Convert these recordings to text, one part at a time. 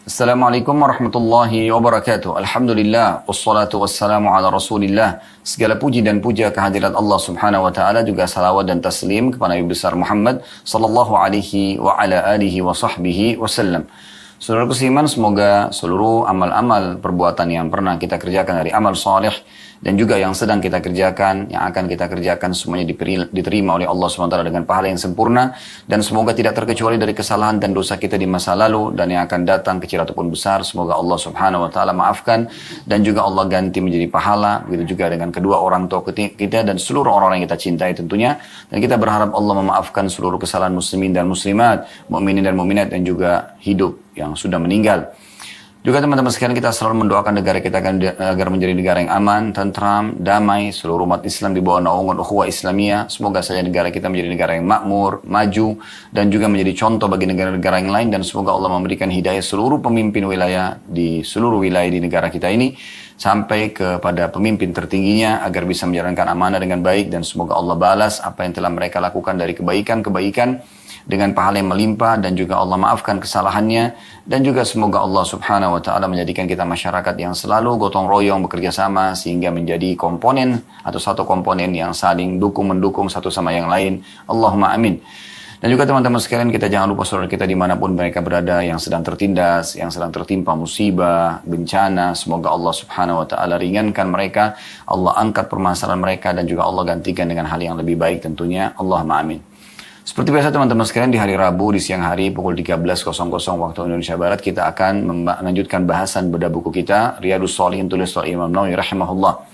Assalamualaikum warahmatullahi wabarakatuh. Alhamdulillah, wassalatu wassalamu ala rasulillah. Segala puji dan puja kehadirat Allah subhanahu wa ta'ala, juga salawat dan taslim kepada Nabi besar Muhammad sallallahu alaihi wa ala alihi wa sahbihi wasallam. Saudara seiman, semoga seluruh amal-amal perbuatan yang pernah kita kerjakan dari amal saleh dan juga yang sedang kita kerjakan, yang akan kita kerjakan, semuanya diterima oleh Allah SWT dengan pahala yang sempurna, dan semoga tidak terkecuali dari kesalahan dan dosa kita di masa lalu dan yang akan datang, kecil ataupun besar. Semoga Allah Subhanahu wa taala maafkan dan juga Allah ganti menjadi pahala. Begitu juga dengan kedua orang tua kita dan seluruh orang yang kita cintai tentunya. Dan kita berharap Allah memaafkan seluruh kesalahan muslimin dan muslimat, mukminin dan mukminat, dan juga hidup yang sudah meninggal. Juga teman-teman sekalian, kita selalu mendoakan negara kita agar menjadi negara yang aman, tentram, damai, seluruh umat Islam di bawah naungan ukhuwah Islamiyah. Semoga saja negara kita menjadi negara yang makmur, maju, dan juga menjadi contoh bagi negara-negara yang lain. Dan semoga Allah memberikan hidayah seluruh pemimpin wilayah di seluruh wilayah di negara kita ini, sampai kepada pemimpin tertingginya, agar bisa menjalankan amanah dengan baik. Dan semoga Allah balas apa yang telah mereka lakukan dari kebaikan-kebaikan dengan pahala yang melimpah, dan juga Allah maafkan kesalahannya. Dan juga semoga Allah subhanahu wa ta'ala menjadikan kita masyarakat yang selalu gotong royong bekerja sama, sehingga menjadi komponen atau satu komponen yang saling mendukung satu sama yang lain. Allahumma amin. Dan juga teman-teman sekalian, kita jangan lupa saudara kita dimanapun mereka berada, yang sedang tertindas, yang sedang tertimpa musibah, bencana. Semoga Allah subhanahu wa ta'ala ringankan mereka, Allah angkat permasalahan mereka, dan juga Allah gantikan dengan hal yang lebih baik tentunya. Allahumma amin. Seperti biasa teman-teman sekalian, di hari Rabu di siang hari pukul 13.00 waktu Indonesia Barat, kita akan melanjutkan bahasan bedah buku kita Riyadhus Shalihin tulis oleh Imam Nawawi rahimahullah.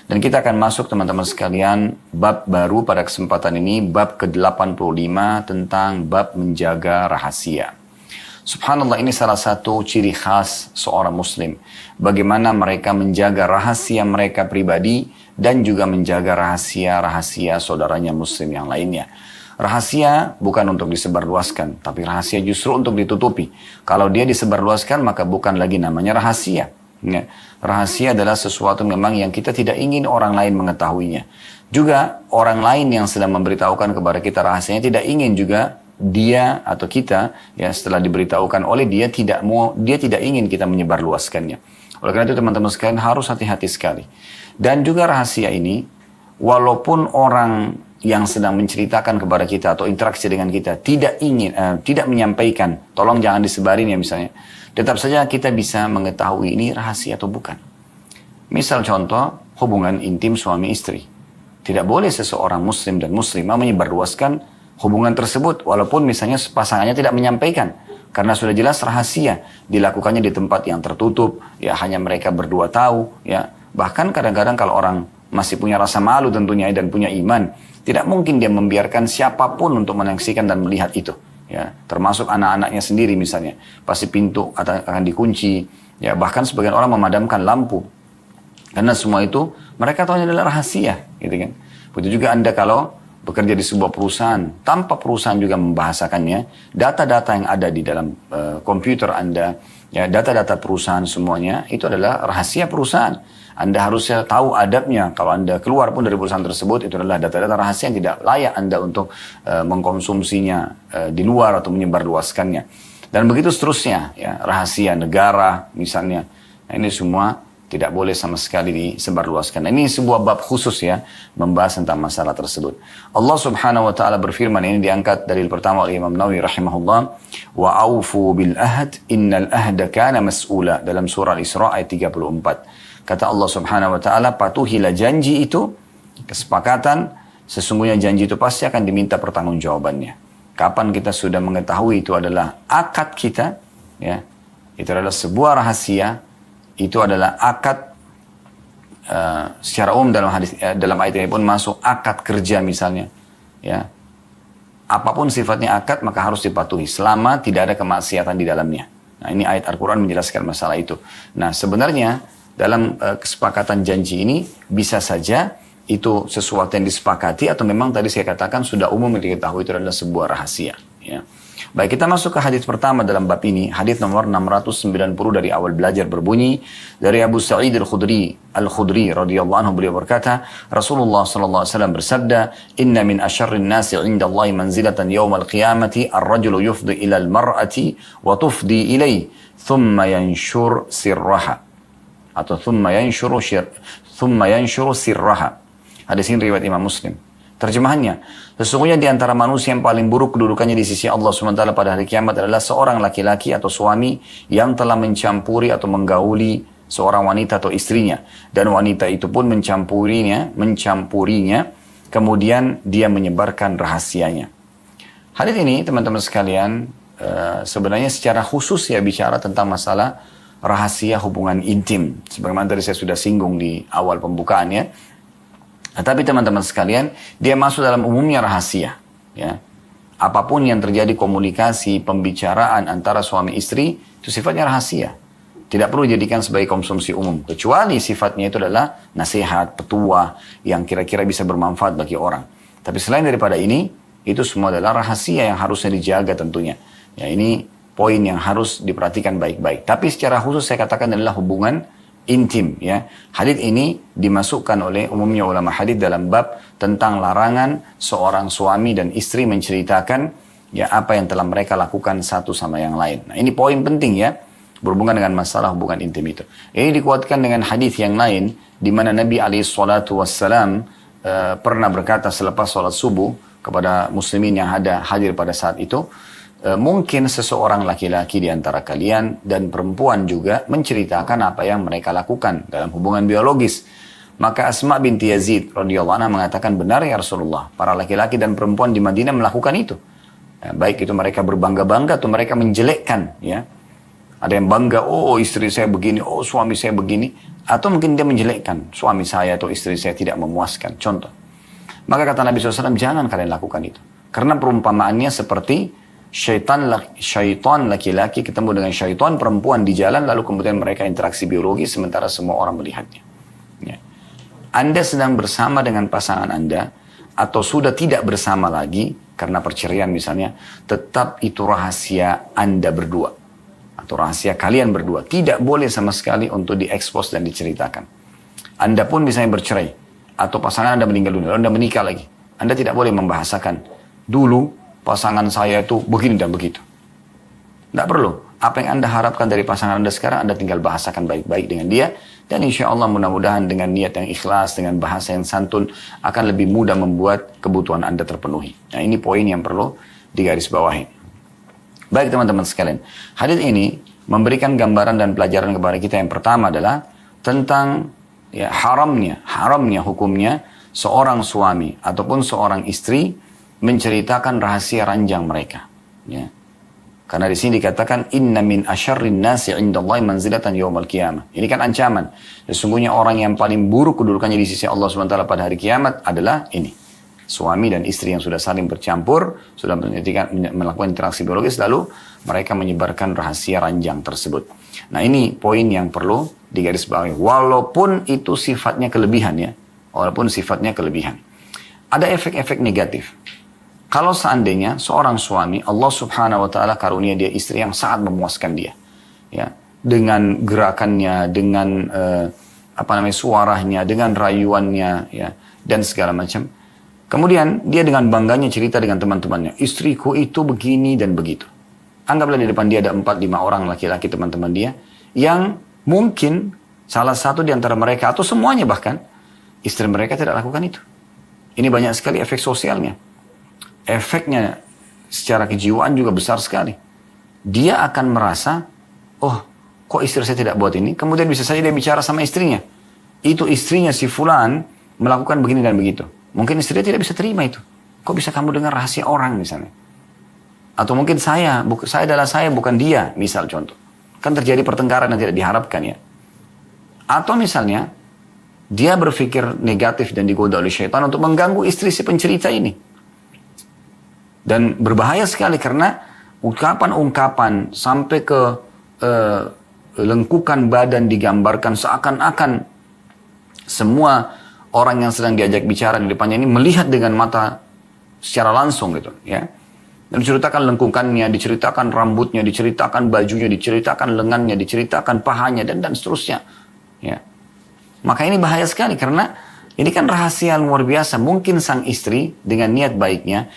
Dan kita akan masuk teman-teman sekalian bab baru pada kesempatan ini, bab ke-85 tentang bab menjaga rahasia. Subhanallah, ini salah satu ciri khas seorang muslim. Bagaimana mereka menjaga rahasia mereka pribadi dan juga menjaga rahasia-rahasia saudaranya muslim yang lainnya. Rahasia bukan untuk disebarluaskan, tapi rahasia justru untuk ditutupi. Kalau dia disebarluaskan, maka bukan lagi namanya rahasia. Ya. Rahasia adalah sesuatu memang yang kita tidak ingin orang lain mengetahuinya. Juga orang lain yang sedang memberitahukan kepada kita rahasianya tidak ingin juga dia atau kita, ya, setelah diberitahukan oleh dia tidak ingin kita menyebarluaskannya. Oleh karena itu teman-teman sekalian harus hati-hati sekali. Dan juga rahasia ini, walaupun orang yang sedang menceritakan kepada kita atau interaksi dengan kita tidak menyampaikan, tolong jangan disebarin ya misalnya, tetap saja kita bisa mengetahui ini rahasia atau bukan. Misal contoh, hubungan intim suami istri. Tidak boleh seseorang muslim dan muslimah menyebarluaskan hubungan tersebut, walaupun misalnya pasangannya tidak menyampaikan, karena sudah jelas rahasia, dilakukannya di tempat yang tertutup, ya hanya mereka berdua tahu, ya. Bahkan kadang-kadang kalau orang masih punya rasa malu tentunya dan punya iman, tidak mungkin dia membiarkan siapapun untuk menyaksikan dan melihat itu, ya, termasuk anak-anaknya sendiri misalnya. Pasti pintu akan dikunci, ya, bahkan sebagian orang memadamkan lampu, karena semua itu mereka tahu adalah rahasia, gitu kan. Begitu juga Anda kalau bekerja di sebuah perusahaan, tanpa perusahaan juga membahasakannya, data-data yang ada di dalam komputer Anda, ya, data-data perusahaan semuanya itu adalah rahasia perusahaan. Anda harusnya tahu adabnya. Kalau Anda keluar pun dari perusahaan tersebut, itu adalah data-data rahasia yang tidak layak Anda untuk mengkonsumsinya di luar atau menyebarluaskannya. Dan begitu seterusnya, ya, rahasia negara misalnya. Nah, ini semua tidak boleh sama sekali disebarluaskan. Nah, ini sebuah bab khusus ya, membahas tentang masalah tersebut. Allah subhanahu wa ta'ala berfirman, ini diangkat dari pertama oleh Imam Nawawi rahimahullah, wa aufu bil ahd innal ahda kana mas'ula, dalam surah Al-Isra ayat 34. Kata Allah subhanahu wa ta'ala, patuhilah janji itu, kesepakatan, sesungguhnya janji itu pasti akan diminta pertanggungjawabannya. Kapan kita sudah mengetahui itu adalah akad kita, ya, itu adalah sebuah rahasia, itu adalah akad, secara umum dalam hadis, dalam ayat ini pun masuk akad kerja misalnya, ya. Apapun sifatnya akad maka harus dipatuhi selama tidak ada kemaksiatan di dalamnya. Nah, ini ayat Al-Quran menjelaskan masalah itu. Nah, sebenarnya dalam kesepakatan janji ini bisa saja itu sesuatu yang disepakati, atau memang tadi saya katakan sudah umum yang diketahui itu adalah sebuah rahasia, ya. Baik, kita masuk ke hadis pertama dalam bab ini. Hadis nomor 690 dari awal belajar berbunyi dari Abu Sa'id Al-Khudri radhiyallahu anhu, beliau berkata, Rasulullah sallallahu alaihi wasallam bersabda, "Inna min asyarrin nasi 'inda Allah manzilatan yaumal qiyamati ar-rajulu yufdi ila al-mar'ati wa tufdi ilayhi, thumma yanshur sirraha." Atau thumma yanshuru sirraha. Hadis ini riwayat Imam Muslim. Terjemahannya, sesungguhnya di antara manusia yang paling buruk kedudukannya di sisi Allah SWT pada hari kiamat adalah seorang laki-laki atau suami yang telah mencampuri atau menggauli seorang wanita atau istrinya. Dan wanita itu pun mencampurinya, kemudian dia menyebarkan rahasianya. Hadis ini, teman-teman sekalian, sebenarnya secara khusus ya bicara tentang masalah rahasia hubungan intim. Sebagaimana tadi saya sudah singgung di awal pembukaannya. Tapi teman-teman sekalian, dia masuk dalam umumnya rahasia. Ya. Apapun yang terjadi komunikasi, pembicaraan antara suami istri, itu sifatnya rahasia. Tidak perlu dijadikan sebagai konsumsi umum. Kecuali sifatnya itu adalah nasihat, petua, yang kira-kira bisa bermanfaat bagi orang. Tapi selain daripada ini, itu semua adalah rahasia yang harusnya dijaga tentunya. Ya, ini poin yang harus diperhatikan baik-baik. Tapi secara khusus saya katakan adalah hubungan intim, ya. Hadis ini dimasukkan oleh umumnya ulama hadis dalam bab tentang larangan seorang suami dan istri menceritakan ya apa yang telah mereka lakukan satu sama yang lain. Nah, ini poin penting ya, berhubungan dengan masalah hubungan intim itu. Ini dikuatkan dengan hadis yang lain di mana Nabi SAW pernah berkata selepas sholat subuh kepada muslimin yang hadir pada saat itu, mungkin seseorang laki-laki di antara kalian dan perempuan juga menceritakan apa yang mereka lakukan dalam hubungan biologis. Maka Asma binti Yazid radhiyallahu anha mengatakan, benar ya Rasulullah, para laki-laki dan perempuan di Madinah melakukan itu. Ya, baik itu mereka berbangga-bangga atau mereka menjelekkan. Ya. Ada yang bangga, oh istri saya begini, oh suami saya begini. Atau mungkin dia menjelekkan, suami saya atau istri saya tidak memuaskan. Contoh. Maka kata Nabi SAW, jangan kalian lakukan itu. Karena perumpamaannya seperti syaitan laki-laki ketemu dengan syaitan perempuan di jalan, lalu kemudian mereka interaksi biologi sementara semua orang melihatnya. Ya. Anda sedang bersama dengan pasangan Anda atau sudah tidak bersama lagi karena perceraian misalnya, tetap itu rahasia Anda berdua atau rahasia kalian berdua. Tidak boleh sama sekali untuk diekspos dan diceritakan. Anda pun misalnya bercerai atau pasangan Anda meninggal dunia, Anda menikah lagi, Anda tidak boleh membahasakan dulu pasangan saya itu begini dan begitu. Tidak perlu. Apa yang Anda harapkan dari pasangan Anda sekarang, Anda tinggal bahasakan baik-baik dengan dia. Dan insya Allah mudah-mudahan dengan niat yang ikhlas, dengan bahasa yang santun, akan lebih mudah membuat kebutuhan Anda terpenuhi. Nah, ini poin yang perlu digarisbawahi. Baik teman-teman sekalian. Hadis ini memberikan gambaran dan pelajaran kepada kita. Yang pertama adalah tentang ya, haramnya hukumnya seorang suami ataupun seorang istri menceritakan rahasia ranjang mereka. Ya. Karena di sini dikatakan inna min asyarrin nasi 'indallahi manzilatan yaumal qiyamah. Ini kan ancaman. Sesungguhnya orang yang paling buruk kedudukannya di sisi Allah SWT pada hari kiamat adalah ini. Suami dan istri yang sudah saling bercampur, sudah melakukan interaksi biologis, lalu mereka menyebarkan rahasia ranjang tersebut. Nah, ini poin yang perlu digarisbawahi. Walaupun itu sifatnya kelebihan ya. Walaupun sifatnya kelebihan. Ada efek-efek negatif. Kalau seandainya seorang suami, Allah Subhanahu wa Ta'ala karunia dia istri yang sangat memuaskan dia, ya, dengan gerakannya, dengan suaranya, dengan rayuannya, ya, dan segala macam. Kemudian dia dengan bangganya cerita dengan teman-temannya, istriku itu begini dan begitu. Anggaplah di depan dia ada 4-5 orang laki-laki teman-teman dia, yang mungkin salah satu di antara mereka atau semuanya bahkan istri mereka tidak lakukan itu. Ini banyak sekali efek sosialnya. Efeknya secara kejiwaan juga besar sekali. Dia akan merasa, oh kok istri saya tidak buat ini? Kemudian bisa saja dia bicara sama istrinya. Itu istrinya si fulan melakukan begini dan begitu. Mungkin istrinya tidak bisa terima itu. Kok bisa kamu dengar rahasia orang misalnya? Atau mungkin saya adalah saya bukan dia, misal contoh. Kan terjadi pertengkaran yang tidak diharapkan ya. Atau misalnya, dia berpikir negatif dan digoda oleh syaitan untuk mengganggu istri si pencerita ini. Dan berbahaya sekali karena ungkapan-ungkapan sampai ke lengkukan badan digambarkan seakan-akan semua orang yang sedang diajak bicara di depannya ini melihat dengan mata secara langsung gitu ya. Dan diceritakan lengkungannya, diceritakan rambutnya, diceritakan bajunya, diceritakan lengannya, diceritakan pahanya, dan seterusnya. Ya. Maka ini bahaya sekali karena ini kan rahasia luar biasa. Mungkin sang istri dengan niat baiknya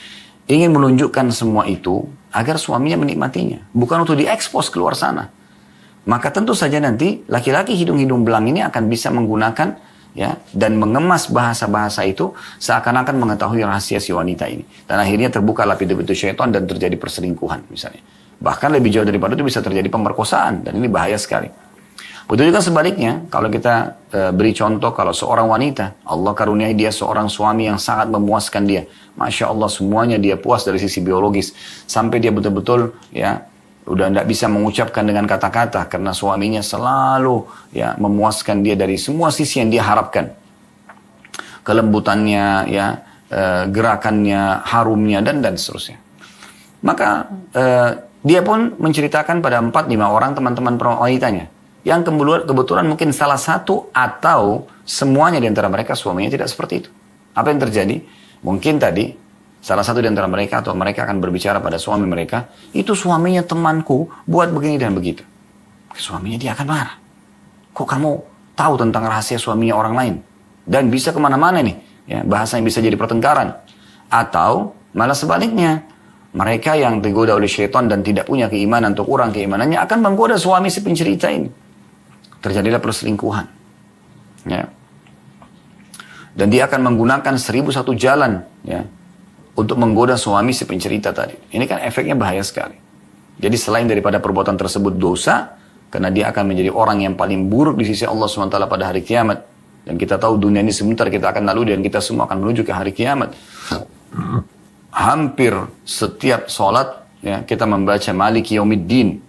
ingin menunjukkan semua itu agar suaminya menikmatinya. Bukan untuk diekspos keluar sana. Maka tentu saja nanti laki-laki hidung-hidung belang ini akan bisa menggunakan ya dan mengemas bahasa-bahasa itu seakan-akan mengetahui rahasia si wanita ini. Dan akhirnya terbuka pintu-pintu syaitan dan terjadi perselingkuhan misalnya. Bahkan lebih jauh daripada itu bisa terjadi pemerkosaan. Dan ini bahaya sekali. Betul juga sebaliknya, kalau kita beri contoh, kalau seorang wanita, Allah karuniai dia seorang suami yang sangat memuaskan dia. Masya Allah semuanya dia puas dari sisi biologis. Sampai dia betul-betul ya udah tidak bisa mengucapkan dengan kata-kata. Karena suaminya selalu ya memuaskan dia dari semua sisi yang dia harapkan. Kelembutannya, ya gerakannya, harumnya, dan seterusnya. Maka dia pun menceritakan pada 4-5 orang teman-teman wanitanya. Yang kebetulan mungkin salah satu atau semuanya di antara mereka suaminya tidak seperti itu. Apa yang terjadi? Mungkin tadi salah satu di antara mereka atau mereka akan berbicara pada suami mereka, itu suaminya temanku buat begini dan begitu. Suaminya dia akan marah. Kok kamu tahu tentang rahasia suaminya orang lain? Dan bisa kemana-mana nih. Ya, bahasa yang bisa jadi pertengkaran. Atau malah sebaliknya. Mereka yang tergoda oleh syaitan dan tidak punya keimanan atau kurang keimanannya akan menggoda suami si pencerita ini. Terjadilah perselingkuhan. Ya. Dan dia akan menggunakan 1001 jalan ya, untuk menggoda suami si pencerita tadi. Ini kan efeknya bahaya sekali. Jadi selain daripada perbuatan tersebut dosa, karena dia akan menjadi orang yang paling buruk di sisi Allah SWT pada hari kiamat. Dan kita tahu dunia ini sebentar kita akan lalu dan kita semua akan menuju ke hari kiamat. Hampir setiap sholat ya, kita membaca Maliki Yaumiddin,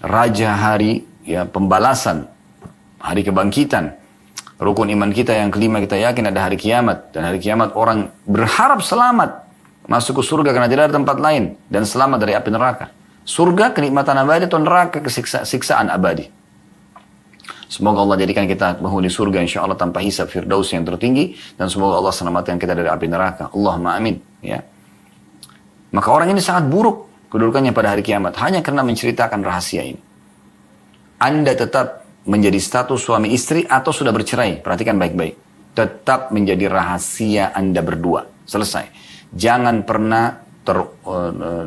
Raja hari ya pembalasan, hari kebangkitan. Rukun iman kita yang kelima kita yakin ada hari kiamat. Dan hari kiamat orang berharap selamat masuk ke surga karena tidak ada tempat lain. Dan selamat dari api neraka. Surga kenikmatan abadi atau neraka siksaan abadi. Semoga Allah jadikan kita penghuni surga insya Allah tanpa hisab firdaus yang tertinggi. Dan semoga Allah selamatkan kita dari api neraka. Allahumma amin. Ya. Maka orang ini sangat buruk kedudukannya pada hari kiamat. Hanya karena menceritakan rahasia ini. Anda tetap menjadi status suami istri atau sudah bercerai. Perhatikan baik-baik. Tetap menjadi rahasia Anda berdua. Selesai. Jangan pernah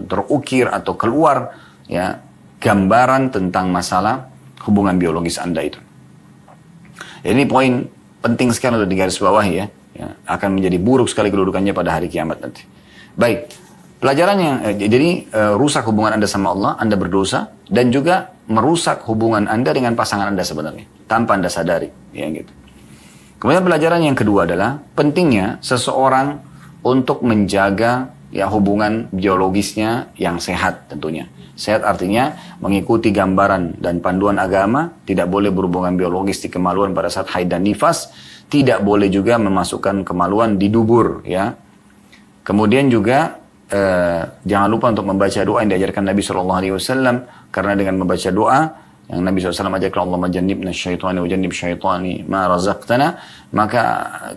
terukir atau keluar ya gambaran tentang masalah hubungan biologis Anda itu. Ini poin penting sekali untuk digarisbawahi ya. Akan menjadi buruk sekali kedudukannya pada hari kiamat nanti. Baik, pelajaran yang jadi rusak hubungan Anda sama Allah, Anda berdosa dan juga merusak hubungan Anda dengan pasangan Anda sebenarnya tanpa Anda sadari, ya gitu. Kemudian pelajaran yang kedua adalah pentingnya seseorang untuk menjaga ya hubungan biologisnya yang sehat tentunya. Sehat artinya mengikuti gambaran dan panduan agama, tidak boleh berhubungan biologis di kemaluan pada saat haid dan nifas, tidak boleh juga memasukkan kemaluan di dubur ya. Kemudian juga jangan lupa untuk membaca doa yang diajarkan Nabi SAW, karena dengan membaca doa yang Nabi SAW ajarkan, Allahumma jannibna syaitani wa jannib syaitani ma razaqtana, maka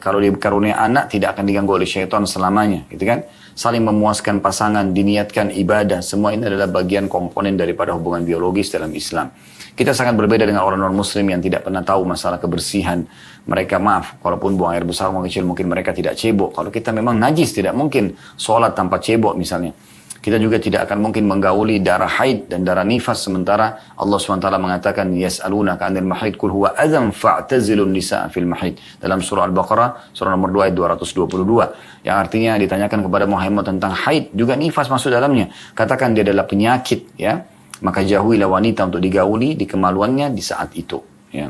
kalau dikarunia anak tidak akan diganggu oleh syaitan selamanya, gitu kan. Saling memuaskan pasangan, diniatkan ibadah, semua ini adalah bagian komponen daripada hubungan biologis dalam Islam. Kita sangat berbeda dengan orang non-muslim yang tidak pernah tahu masalah kebersihan. Mereka maaf, walaupun buang air besar, buang kecil, mungkin mereka tidak cebok. Kalau kita memang najis, tidak mungkin sholat tanpa cebok misalnya. Kita juga tidak akan mungkin menggauli darah haid dan darah nifas, sementara Allah SWT mengatakan yas'alunaka 'anil mahid qul huwa adzan fa'tazilun nisaa fil mahid, dalam surah Al-Baqarah surah nomor 2 ayat 222, yang artinya ditanyakan kepada Muhammad tentang haid juga nifas masuk dalamnya, katakan dia adalah penyakit ya, maka jauhilah wanita untuk digauli di kemaluannya di saat itu ya.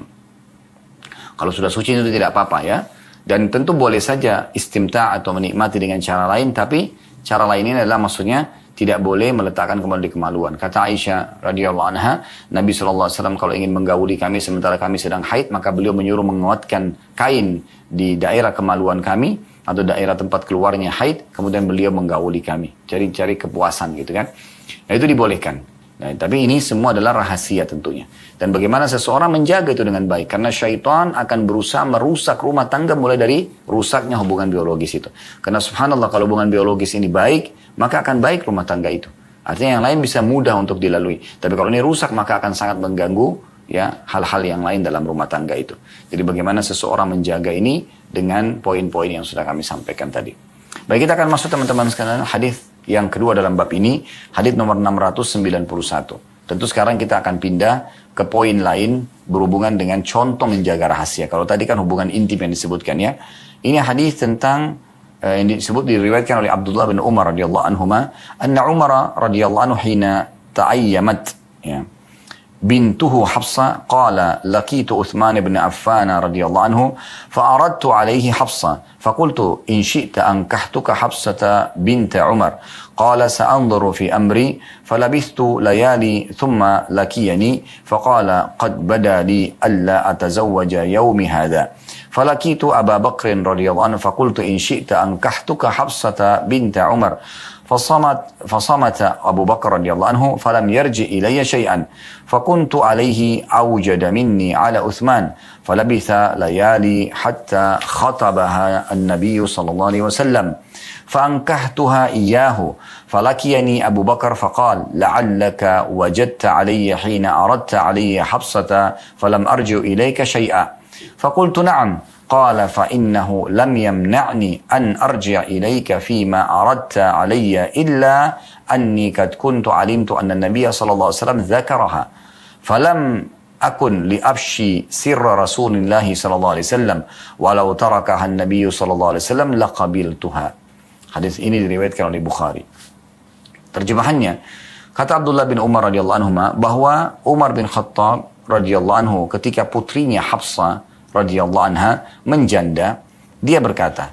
Kalau sudah suci itu tidak apa-apa ya, dan tentu boleh saja istimta atau menikmati dengan cara lain, tapi cara lain ini adalah maksudnya tidak boleh meletakkan kemaluan di kemaluan. Kata Aisyah radhiyallahu anha, Nabi SAW kalau ingin menggauli kami sementara kami sedang haid, maka beliau menyuruh menguatkan kain di daerah kemaluan kami atau daerah tempat keluarnya haid, kemudian beliau menggauli kami. Cari-cari kepuasan gitu kan. Nah itu dibolehkan. Nah, tapi ini semua adalah rahasia tentunya. Dan bagaimana seseorang menjaga itu dengan baik. Karena syaitan akan berusaha merusak rumah tangga mulai dari rusaknya hubungan biologis itu. Karena subhanallah kalau hubungan biologis ini baik, maka akan baik rumah tangga itu. Artinya yang lain bisa mudah untuk dilalui. Tapi kalau ini rusak maka akan sangat mengganggu ya hal-hal yang lain dalam rumah tangga itu. Jadi bagaimana seseorang menjaga ini dengan poin-poin yang sudah kami sampaikan tadi. Baik, kita akan masuk teman-teman sekalian hadis yang kedua dalam bab ini, hadis nomor 691. Tentu sekarang kita akan pindah ke poin lain berhubungan dengan contoh menjaga rahasia. Kalau tadi kan hubungan intim yang disebutkan ya. Ini hadis tentang yang disebut diriwayatkan oleh Abdullah bin Umar radhiyallahu anhuma, anna Umar radhiyallahu anhu hina ta'ayyamat ya. بنته حفصة قال لقيت عثمان بن عفان رضي الله عنه فأردت عليه حفصة فقلت إن شئت أنكحتك حفصة بنت عمر قال سأنظر في أمري فلبثت ليالي ثم لقيني فقال قد بدا لي ألا أتزوج يومي هذا فلقيت أبا بكر رضي الله عنه فقلت إن شئت أنكحتك حفصة بنت عمر فصمت أبو بكر رضي الله عنه فلم يرجع إلي شيئا فكنت عليه أوجد مني على عثمان فلبث ليالي حتى خطبها النبي صلى الله عليه وسلم فأنكحتها إياه فلقيني أبو بكر فقال لعلك وجدت علي حين أردت علي حفصة فلم أرجع إليك شيئا فقلت نعم قال فإنه لم يمنعني أن أرجع إليك فيما أردت علي إلا أني قد كنت علمت أن النبي صلى الله عليه وسلم ذكرها فلم أكن لأبشي سر رسول الله صلى الله عليه وسلم ولو تركها النبي صلى الله عليه وسلم لقبلتها. Hadis ini diriwayatkan oleh Bukhari. Terjemahannya, kata Abdullah bin Umar radhiyallahu anhu bahwa Umar bin Khattab radhiyallahu anhu ketika putrinya Hafsah radhiyallahu anha menjanda, dia berkata,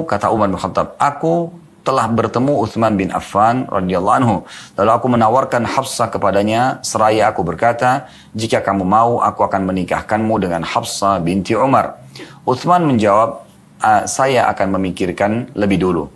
kata Umar bin Khattab, aku telah bertemu Utsman bin Affan radhiyallahu anhu. Lalu aku menawarkan Hafsah kepadanya seraya aku berkata, jika kamu mau aku akan menikahkanmu dengan Hafsah binti Umar. Utsman menjawab, saya akan memikirkan lebih dulu.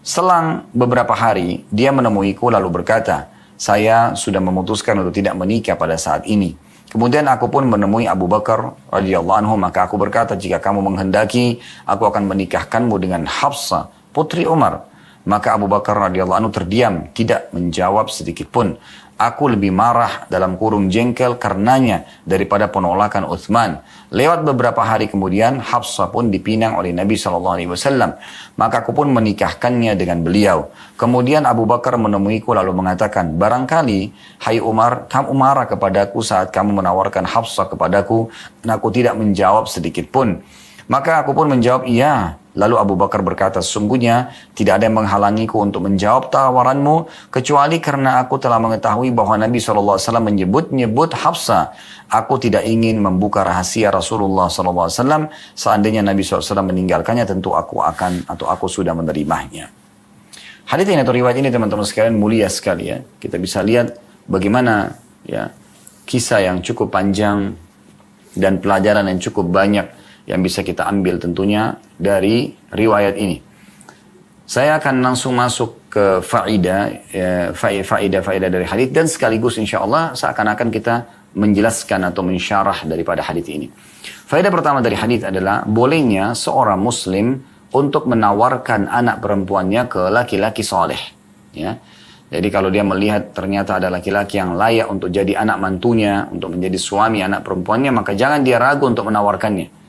Selang beberapa hari dia menemuiku lalu berkata, saya sudah memutuskan untuk tidak menikah pada saat ini. Kemudian aku pun menemui Abu Bakar radhiyallahu anhu, maka aku berkata, jika kamu menghendaki, aku akan menikahkanmu dengan Hafsah, putri Umar. Maka Abu Bakar radhiyallahu anhu terdiam, tidak menjawab sedikit pun. Aku lebih marah dalam kurung jengkel karenanya daripada penolakan Utsman. Lewat beberapa hari kemudian, Hafsah pun dipinang oleh Nabi SAW. Maka aku pun menikahkannya dengan beliau. Kemudian Abu Bakar menemuiku lalu mengatakan, barangkali, hai Umar, kamu marah kepadaku saat kamu menawarkan Hafsah kepadaku, dan aku tidak menjawab sedikit pun. Maka aku pun menjawab, iya. Lalu Abu Bakar berkata, sesungguhnya tidak ada yang menghalangiku untuk menjawab tawaranmu, kecuali karena aku telah mengetahui bahwa Nabi SAW menyebut Hafsah. Aku tidak ingin membuka rahasia Rasulullah SAW. Seandainya Nabi SAW meninggalkannya, tentu aku sudah menerimanya. Hadits ini atau riwayat ini teman-teman sekalian mulia sekali ya. Kita bisa lihat bagaimana ya kisah yang cukup panjang dan pelajaran yang cukup banyak yang bisa kita ambil tentunya dari riwayat ini. Saya akan langsung masuk ke faedah dari hadits dan sekaligus insya Allah seakan-akan kita menjelaskan atau mensyarah daripada hadits ini. Faedah pertama dari hadits adalah bolehnya seorang muslim untuk menawarkan anak perempuannya ke laki-laki soleh. Ya. Jadi kalau dia melihat ternyata ada laki-laki yang layak untuk jadi anak mantunya, untuk menjadi suami anak perempuannya, maka jangan dia ragu untuk menawarkannya.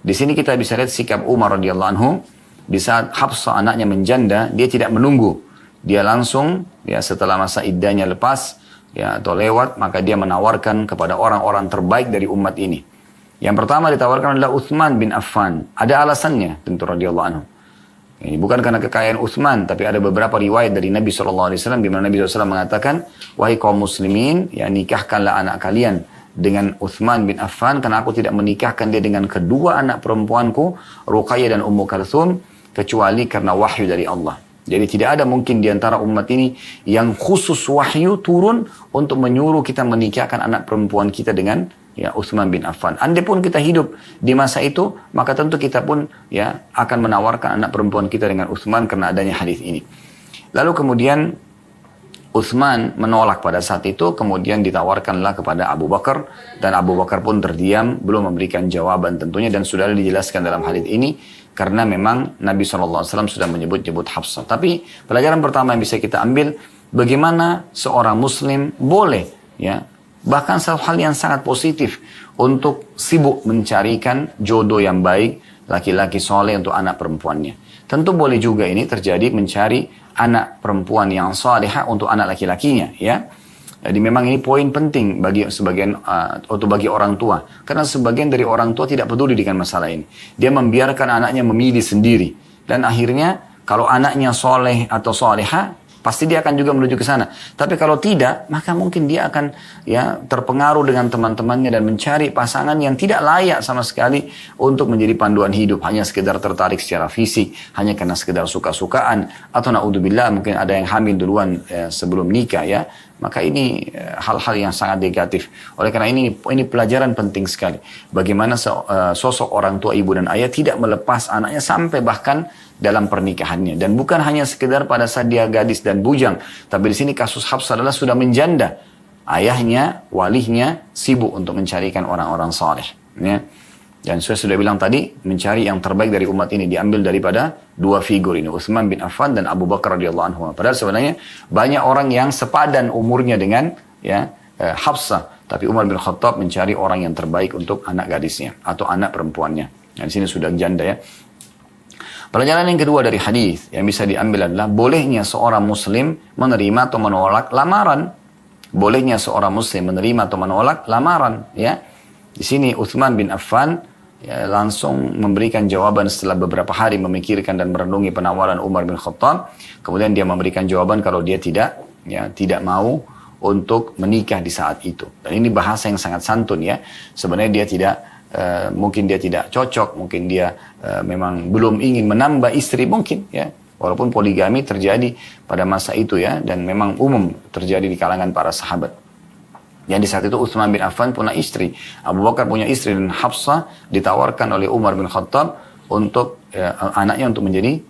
Di sini kita bisa lihat sikap Umar radhiyallahu anhu di saat Hafsah anaknya menjanda, dia tidak menunggu. Dia langsung ya setelah masa iddahnya lepas ya atau lewat, maka dia menawarkan kepada orang-orang terbaik dari umat ini. Yang pertama ditawarkan adalah Utsman bin Affan. Ada alasannya tentu radhiyallahu anhu. Ini bukan karena kekayaan Utsman, tapi ada beberapa riwayat dari Nabi SAW di mana Nabi SAW mengatakan, wahai kaum muslimin, ya nikahkanlah anak kalian dengan Utsman bin Affan, karena aku tidak menikahkan dia dengan kedua anak perempuanku, Ruqayyah dan Ummu Kalthum, kecuali karena wahyu dari Allah. Jadi tidak ada mungkin di antara umat ini yang khusus wahyu turun untuk menyuruh kita menikahkan anak perempuan kita dengan ya Utsman bin Affan. Andai pun kita hidup di masa itu, maka tentu kita pun ya akan menawarkan anak perempuan kita dengan Utsman karena adanya hadis ini. Lalu kemudian Utsman menolak pada saat itu, kemudian ditawarkanlah kepada Abu Bakar, dan Abu Bakar pun terdiam, belum memberikan jawaban tentunya, dan sudah dijelaskan dalam hadits ini, karena memang Nabi SAW sudah menyebut-nyebut Hafsah. Tapi pelajaran pertama yang bisa kita ambil, bagaimana seorang muslim boleh, ya, bahkan satu hal yang sangat positif, untuk sibuk mencarikan jodoh yang baik, laki-laki soleh untuk anak perempuannya. Tentu boleh juga ini terjadi mencari anak perempuan yang salihah untuk anak laki-lakinya, ya. Jadi memang ini poin penting bagi sebagian atau bagi orang tua, karena sebagian dari orang tua tidak peduli dengan masalah ini. Dia membiarkan anaknya memilih sendiri, dan akhirnya kalau anaknya soleh atau salihah, pasti dia akan juga menuju ke sana. Tapi kalau tidak, maka mungkin dia akan, ya, terpengaruh dengan teman-temannya dan mencari pasangan yang tidak layak sama sekali untuk menjadi panduan hidup. Hanya sekedar tertarik secara fisik, hanya karena sekedar suka-sukaan, atau naudzubillah mungkin ada yang hamil duluan sebelum nikah, ya. Maka ini hal-hal yang sangat negatif. Oleh karena ini pelajaran penting sekali. Bagaimana sosok orang tua, ibu dan ayah tidak melepas anaknya sampai bahkan dalam pernikahannya. Dan bukan hanya sekedar pada saat dia gadis dan bujang. Tapi di sini kasus Hafsah adalah sudah menjanda. Ayahnya, walihnya sibuk untuk mencarikan orang-orang saleh. Ya. Dan saya sudah bilang tadi, mencari yang terbaik dari umat ini diambil daripada dua figur ini, Utsman bin Affan dan Abu Bakar radhiyallahu anhu. Padahal sebenarnya banyak orang yang sepadan umurnya dengan, ya, Hafsah, tapi Umar bin Khattab mencari orang yang terbaik untuk anak gadisnya atau anak perempuannya. Nah, di sini sudah janda, ya. Pelajaran yang kedua dari hadis yang bisa diambil adalah bolehnya seorang muslim menerima atau menolak lamaran. Bolehnya seorang muslim menerima atau menolak lamaran, ya. Di sini Utsman bin Affan, ya, langsung memberikan jawaban setelah beberapa hari memikirkan dan merenungi penawaran Umar bin Khattab. Kemudian dia memberikan jawaban kalau dia tidak, ya, tidak mau untuk menikah di saat itu. Dan ini bahasa yang sangat santun, ya. Sebenarnya dia tidak, mungkin dia tidak cocok, mungkin dia memang belum ingin menambah istri, mungkin, ya. Walaupun poligami terjadi pada masa itu, ya, dan memang umum terjadi di kalangan para sahabat. Yang di saat itu Utsman bin Affan punya istri, Abu Bakar punya istri, dan Hafsah ditawarkan oleh Umar bin Khattab untuk anaknya untuk menjadi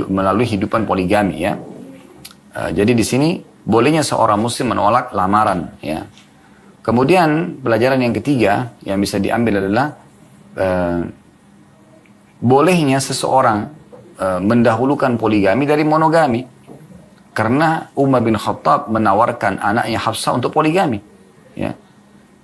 melalui hidupan poligami, ya. Jadi di sini bolehnya seorang muslim menolak lamaran, ya. Kemudian pelajaran yang ketiga yang bisa diambil adalah bolehnya seseorang mendahulukan poligami dari monogami. Karena Umar bin Khattab menawarkan anaknya Hafsah untuk poligami, ya.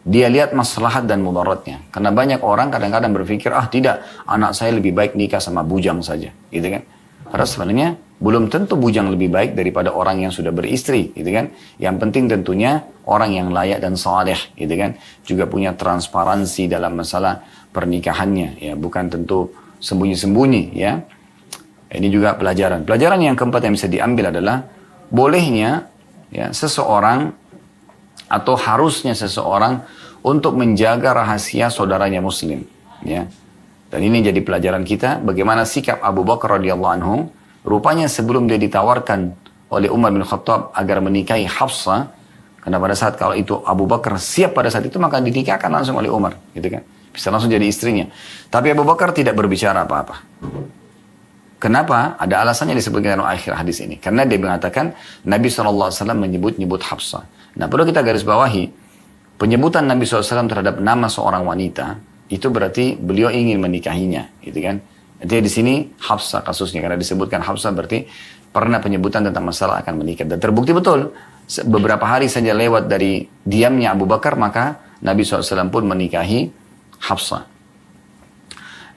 Dia lihat maslahat dan mudaratnya. Karena banyak orang kadang-kadang berpikir, tidak, anak saya lebih baik nikah sama bujang saja, gitu kan. Padahal sebenarnya belum tentu bujang lebih baik daripada orang yang sudah beristri, gitu kan. Yang penting tentunya orang yang layak dan saleh, gitu kan. Juga punya transparansi dalam masalah pernikahannya, ya, bukan tentu sembunyi-sembunyi, ya. Ini juga pelajaran. Pelajaran yang keempat yang bisa diambil adalah bolehnya, ya, seseorang atau harusnya seseorang untuk menjaga rahasia saudaranya muslim, ya. Dan ini jadi pelajaran kita bagaimana sikap Abu Bakar radhiyallahu anhu. Rupanya sebelum dia ditawarkan oleh Umar bin Khattab agar menikahi Hafsah, karena pada saat kalau itu Abu Bakar siap pada saat itu, maka dinikahkan langsung oleh Umar, gitu kan. Bisa langsung jadi istrinya. Tapi Abu Bakar tidak berbicara apa-apa. Kenapa? Ada alasannya disebutkan dalam akhir hadis ini. Karena dia mengatakan Nabi SAW menyebut-nyebut Hafsah. Nah, perlu kita garis bawahi, penyebutan Nabi SAW terhadap nama seorang wanita, itu berarti beliau ingin menikahinya, gitu kan. Jadi di sini Hafsah kasusnya, karena disebutkan Hafsah berarti pernah penyebutan tentang masalah akan menikah. Dan terbukti betul, beberapa hari saja lewat dari diamnya Abu Bakar, maka Nabi SAW pun menikahi Hafsah.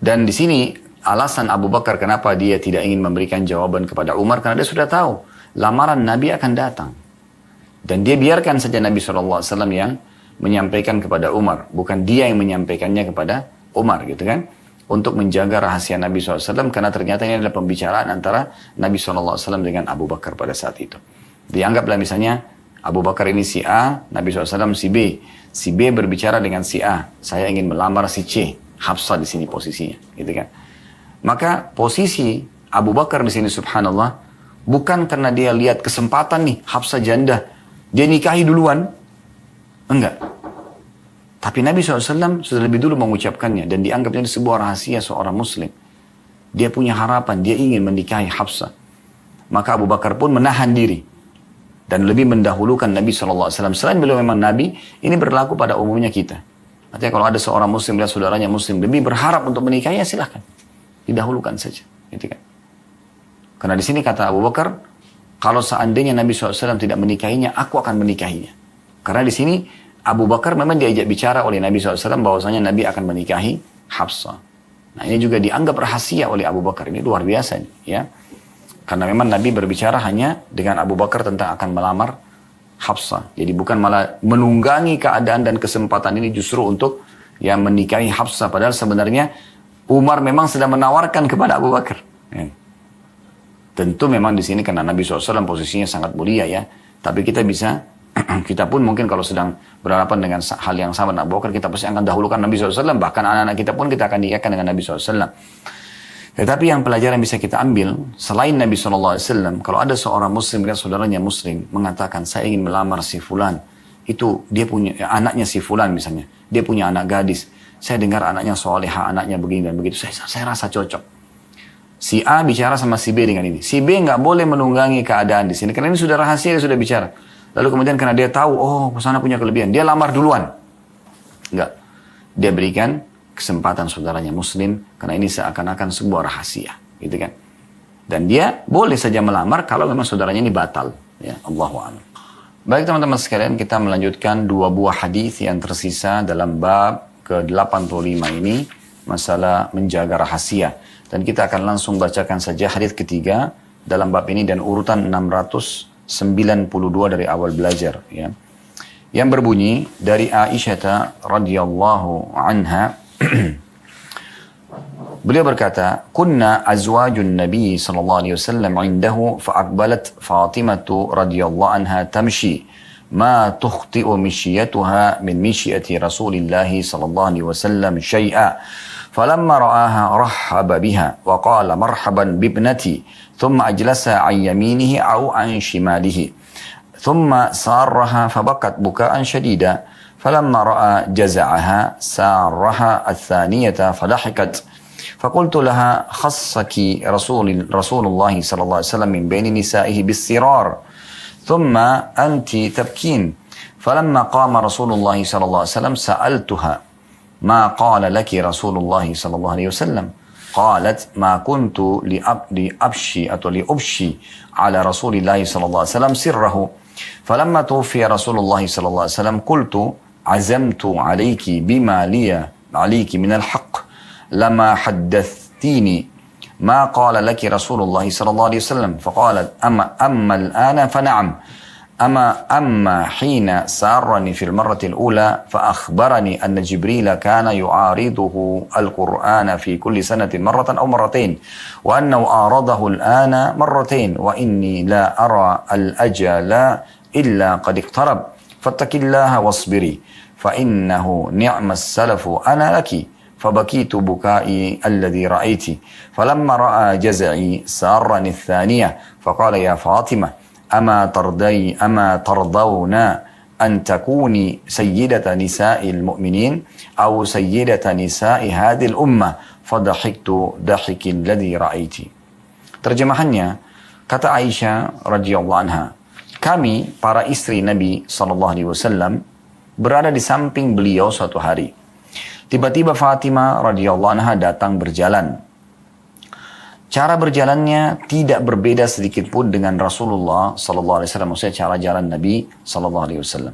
Dan di sini alasan Abu Bakar kenapa dia tidak ingin memberikan jawaban kepada Umar, karena dia sudah tahu lamaran Nabi akan datang. Dan dia biarkan saja Nabi SAW yang menyampaikan kepada Umar. Bukan dia yang menyampaikannya kepada Umar, gitu kan. Untuk menjaga rahasia Nabi SAW, karena ternyata ini adalah pembicaraan antara Nabi SAW dengan Abu Bakar pada saat itu. Dianggaplah misalnya Abu Bakar ini si A, Nabi SAW si B. Si B berbicara dengan si A, saya ingin melamar si C. Hafsah di sini posisinya, gitu kan. Maka posisi Abu Bakar di sini subhanallah, bukan karena dia lihat kesempatan nih, Hafsah janda, dia nikahi duluan. Enggak. Tapi Nabi SAW sudah lebih dulu mengucapkannya, dan dianggapnya sebuah rahasia seorang muslim. Dia punya harapan, dia ingin menikahi Hafsah. Maka Abu Bakar pun menahan diri. dan lebih mendahulukan Nabi SAW. Selain beliau memang Nabi, ini berlaku pada umumnya kita. Artinya kalau ada seorang muslim dan saudaranya muslim lebih berharap untuk menikahinya, silahkan. Didahulukan saja. Gitu kan. Karena di sini kata Abu Bakar, kalau seandainya Nabi SAW tidak menikahinya, aku akan menikahinya. Karena di sini Abu Bakar memang diajak bicara oleh Nabi SAW bahwasanya Nabi akan menikahi Hafsah. Nah ini juga dianggap rahasia oleh Abu Bakar. Ini luar biasa. Ya. Karena memang Nabi berbicara hanya dengan Abu Bakar tentang akan melamar Hafsah. Jadi bukan malah menunggangi keadaan dan kesempatan ini justru untuk yang menikahi Hafsah. Padahal sebenarnya Umar memang sedang menawarkan kepada Abu Bakar. Ya. Tentu memang di sini karena Nabi SAW posisinya sangat mulia ya. Tapi kita bisa, kita pun mungkin kalau sedang berhadapan dengan hal yang sama dengan Abu Bakar, kita pasti akan dahulukan Nabi SAW. Bahkan anak-anak kita pun kita akan nikahkan dengan Nabi SAW. Tetapi yang pelajaran bisa kita ambil, selain Nabi SAW, kalau ada seorang muslim dan saudaranya muslim, mengatakan, saya ingin melamar si fulan, itu dia punya, anaknya si fulan misalnya, dia punya anak gadis, saya dengar anaknya soleha, anaknya begini dan begitu, saya rasa cocok. Si A bicara sama si B dengan ini, si B nggak boleh menunggangi keadaan di sini, karena ini sudah rahasia, dia sudah bicara. Lalu kemudian karena dia tahu, oh sana punya kelebihan, dia lamar duluan. Enggak, dia berikan kesempatan saudaranya muslim, karena ini seakan-akan sebuah rahasia, gitu kan. Dan dia boleh saja melamar kalau memang saudaranya ini batal, ya, Allahu a'lam. Baik teman-teman sekalian, kita melanjutkan 2 buah hadis yang tersisa dalam bab ke-85 ini, masalah menjaga rahasia. Dan kita akan langsung bacakan saja hadis ketiga dalam bab ini dan urutan 692 dari awal belajar, ya. Yang berbunyi dari Aisyah radhiyallahu anha. Beliau berkata, "Kunna azwajun Nabi sallallahu alaihi wasallam 'indahu fa'aqbalat Fatimah radhiyallahu anha tamshi ma tukhti'u mishyatuha min mishyati Rasulillah sallallahu alaihi wasallam syai'a. Falamma ra'aha rahhaba biha wa qala marhaban bibnati thumma ajlasa 'an yaminihi aw 'an shimalihi. Thumma sarraha fabakat buka'an shadida. فلما رأى جزعها سارها الثانية فضحكت فقلت لها خصك رسول الله صلى الله عليه وسلم من بين نسائه بالسرار ثم أنت تبكين فلما قام رسول الله صلى الله عليه وسلم سألتها ما قال لك رسول الله صلى الله عليه وسلم قالت ما كنت لأبشي على رسول الله صلى الله عليه وسلم سره فلما توفي رسول الله صلى الله عليه وسلم قلت عزمت عليك بما لي عليك من الحق لما حدثتيني ما قال لك رسول الله صلى الله عليه وسلم فقالت أما الآن فنعم أما حين سارني في المرة الأولى فأخبرني أن جبريل كان يعارضه القرآن في كل سنة مرة أو مرتين وأنه أعرضه الآن مرتين وإني لا أرى الأجل إلا قد اقترب فاتق الله واصبري فإنه نعم السلف أنا لك فبكيت بكائي الذي رأيت فلما رأى جزعي سارني الثانية فقال يا فاطمة أما ترضون أن تكوني سيدة نساء المؤمنين أو سيدة نساء هذه الأمة فضحكت ضحك الذي رأيت. Terjemahannya, kata Aisyah radhiyallahu anha, kami para istri Nabi SAW berada di samping beliau suatu hari. Tiba-tiba Fatimah radhiyallahu anha datang berjalan. Cara berjalannya tidak berbeda sedikit pun dengan Rasulullah SAW. Maksudnya cara jalan Nabi SAW.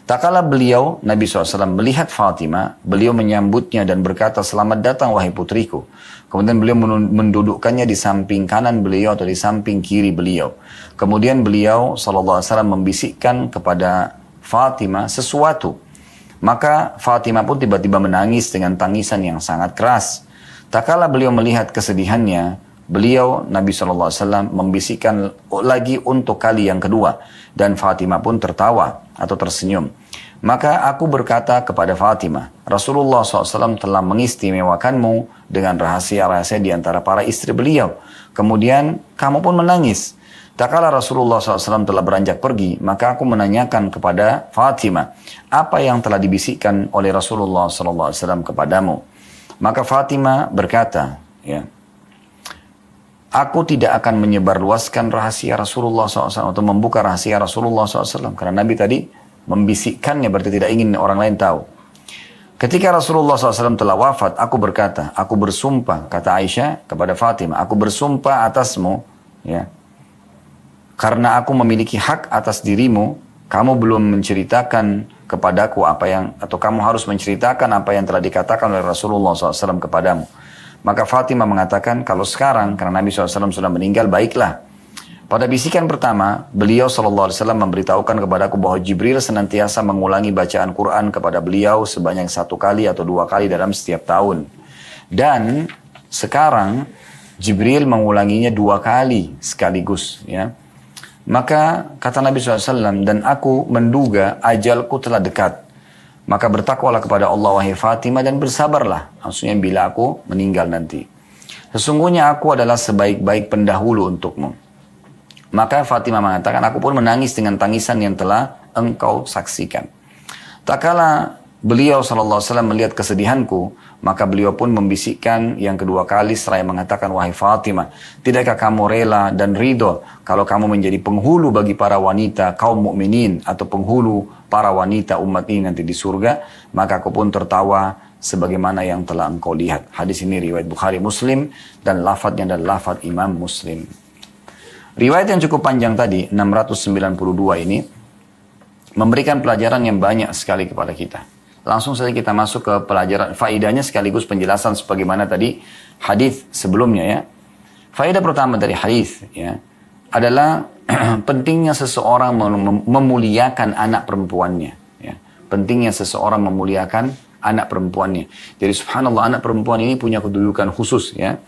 Tak kala beliau, Nabi SAW melihat Fatimah, beliau menyambutnya dan berkata, selamat datang wahai putriku. Kemudian beliau mendudukkannya di samping kanan beliau atau di samping kiri beliau. Kemudian beliau SAW membisikkan kepada Fatimah sesuatu. Maka Fatimah pun tiba-tiba menangis dengan tangisan yang sangat keras. Tak kala beliau melihat kesedihannya, beliau Nabi SAW membisikkan lagi untuk kali yang kedua. Dan Fatimah pun tertawa atau tersenyum. Maka aku berkata kepada Fatimah, Rasulullah SAW telah mengistimewakanmu dengan rahasia-rahasia di antara para istri beliau. Kemudian kamu pun menangis. Tak kala Rasulullah SAW telah beranjak pergi, maka aku menanyakan kepada Fatimah, apa yang telah dibisikkan oleh Rasulullah SAW kepadamu? Maka Fatimah berkata, ya, aku tidak akan menyebarluaskan rahasia Rasulullah SAW atau membuka rahasia Rasulullah SAW. Karena Nabi tadi membisikkannya, berarti tidak ingin orang lain tahu. Ketika Rasulullah SAW telah wafat, aku berkata, aku bersumpah, kata Aisyah kepada Fatimah, aku bersumpah atasmu, ya, karena aku memiliki hak atas dirimu, kamu belum menceritakan kepadaku apa yang, atau kamu harus menceritakan apa yang telah dikatakan oleh Rasulullah SAW kepadamu. Maka Fatimah mengatakan, kalau sekarang, karena Nabi SAW sudah meninggal, baiklah. Pada bisikan pertama, beliau SAW memberitahukan kepadaku bahwa Jibril senantiasa mengulangi bacaan Quran kepada beliau sebanyak 1 kali atau 2 kali dalam setiap tahun. Dan sekarang Jibril mengulanginya 2 kali sekaligus. Ya. Maka kata Nabi SAW, dan aku menduga ajalku telah dekat. Maka bertakwalah kepada Allah wahai Fatimah dan bersabarlah. Maksudnya bila aku meninggal nanti. Sesungguhnya aku adalah sebaik-baik pendahulu untukmu. Maka Fatimah mengatakan, aku pun menangis dengan tangisan yang telah engkau saksikan. Tak kala beliau SAW melihat kesedihanku, maka beliau pun membisikkan yang kedua kali seraya mengatakan, wahai Fatimah, tidakkah kamu rela dan ridho kalau kamu menjadi penghulu bagi para wanita kaum mukminin atau penghulu para wanita umat ini nanti di surga? Maka aku pun tertawa sebagaimana yang telah engkau lihat. Hadis ini riwayat Bukhari Muslim dan lafadznya adalah lafadz Imam Muslim. Riwayat yang cukup panjang tadi, 692 ini, memberikan pelajaran yang banyak sekali kepada kita. Langsung saja kita masuk ke pelajaran, faedahnya sekaligus penjelasan sebagaimana tadi hadis sebelumnya ya. Faedah pertama dari hadis ya, adalah pentingnya seseorang memuliakan anak perempuannya. Ya. Pentingnya seseorang memuliakan anak perempuannya. Jadi subhanallah, anak perempuan ini punya kedudukan khusus ya.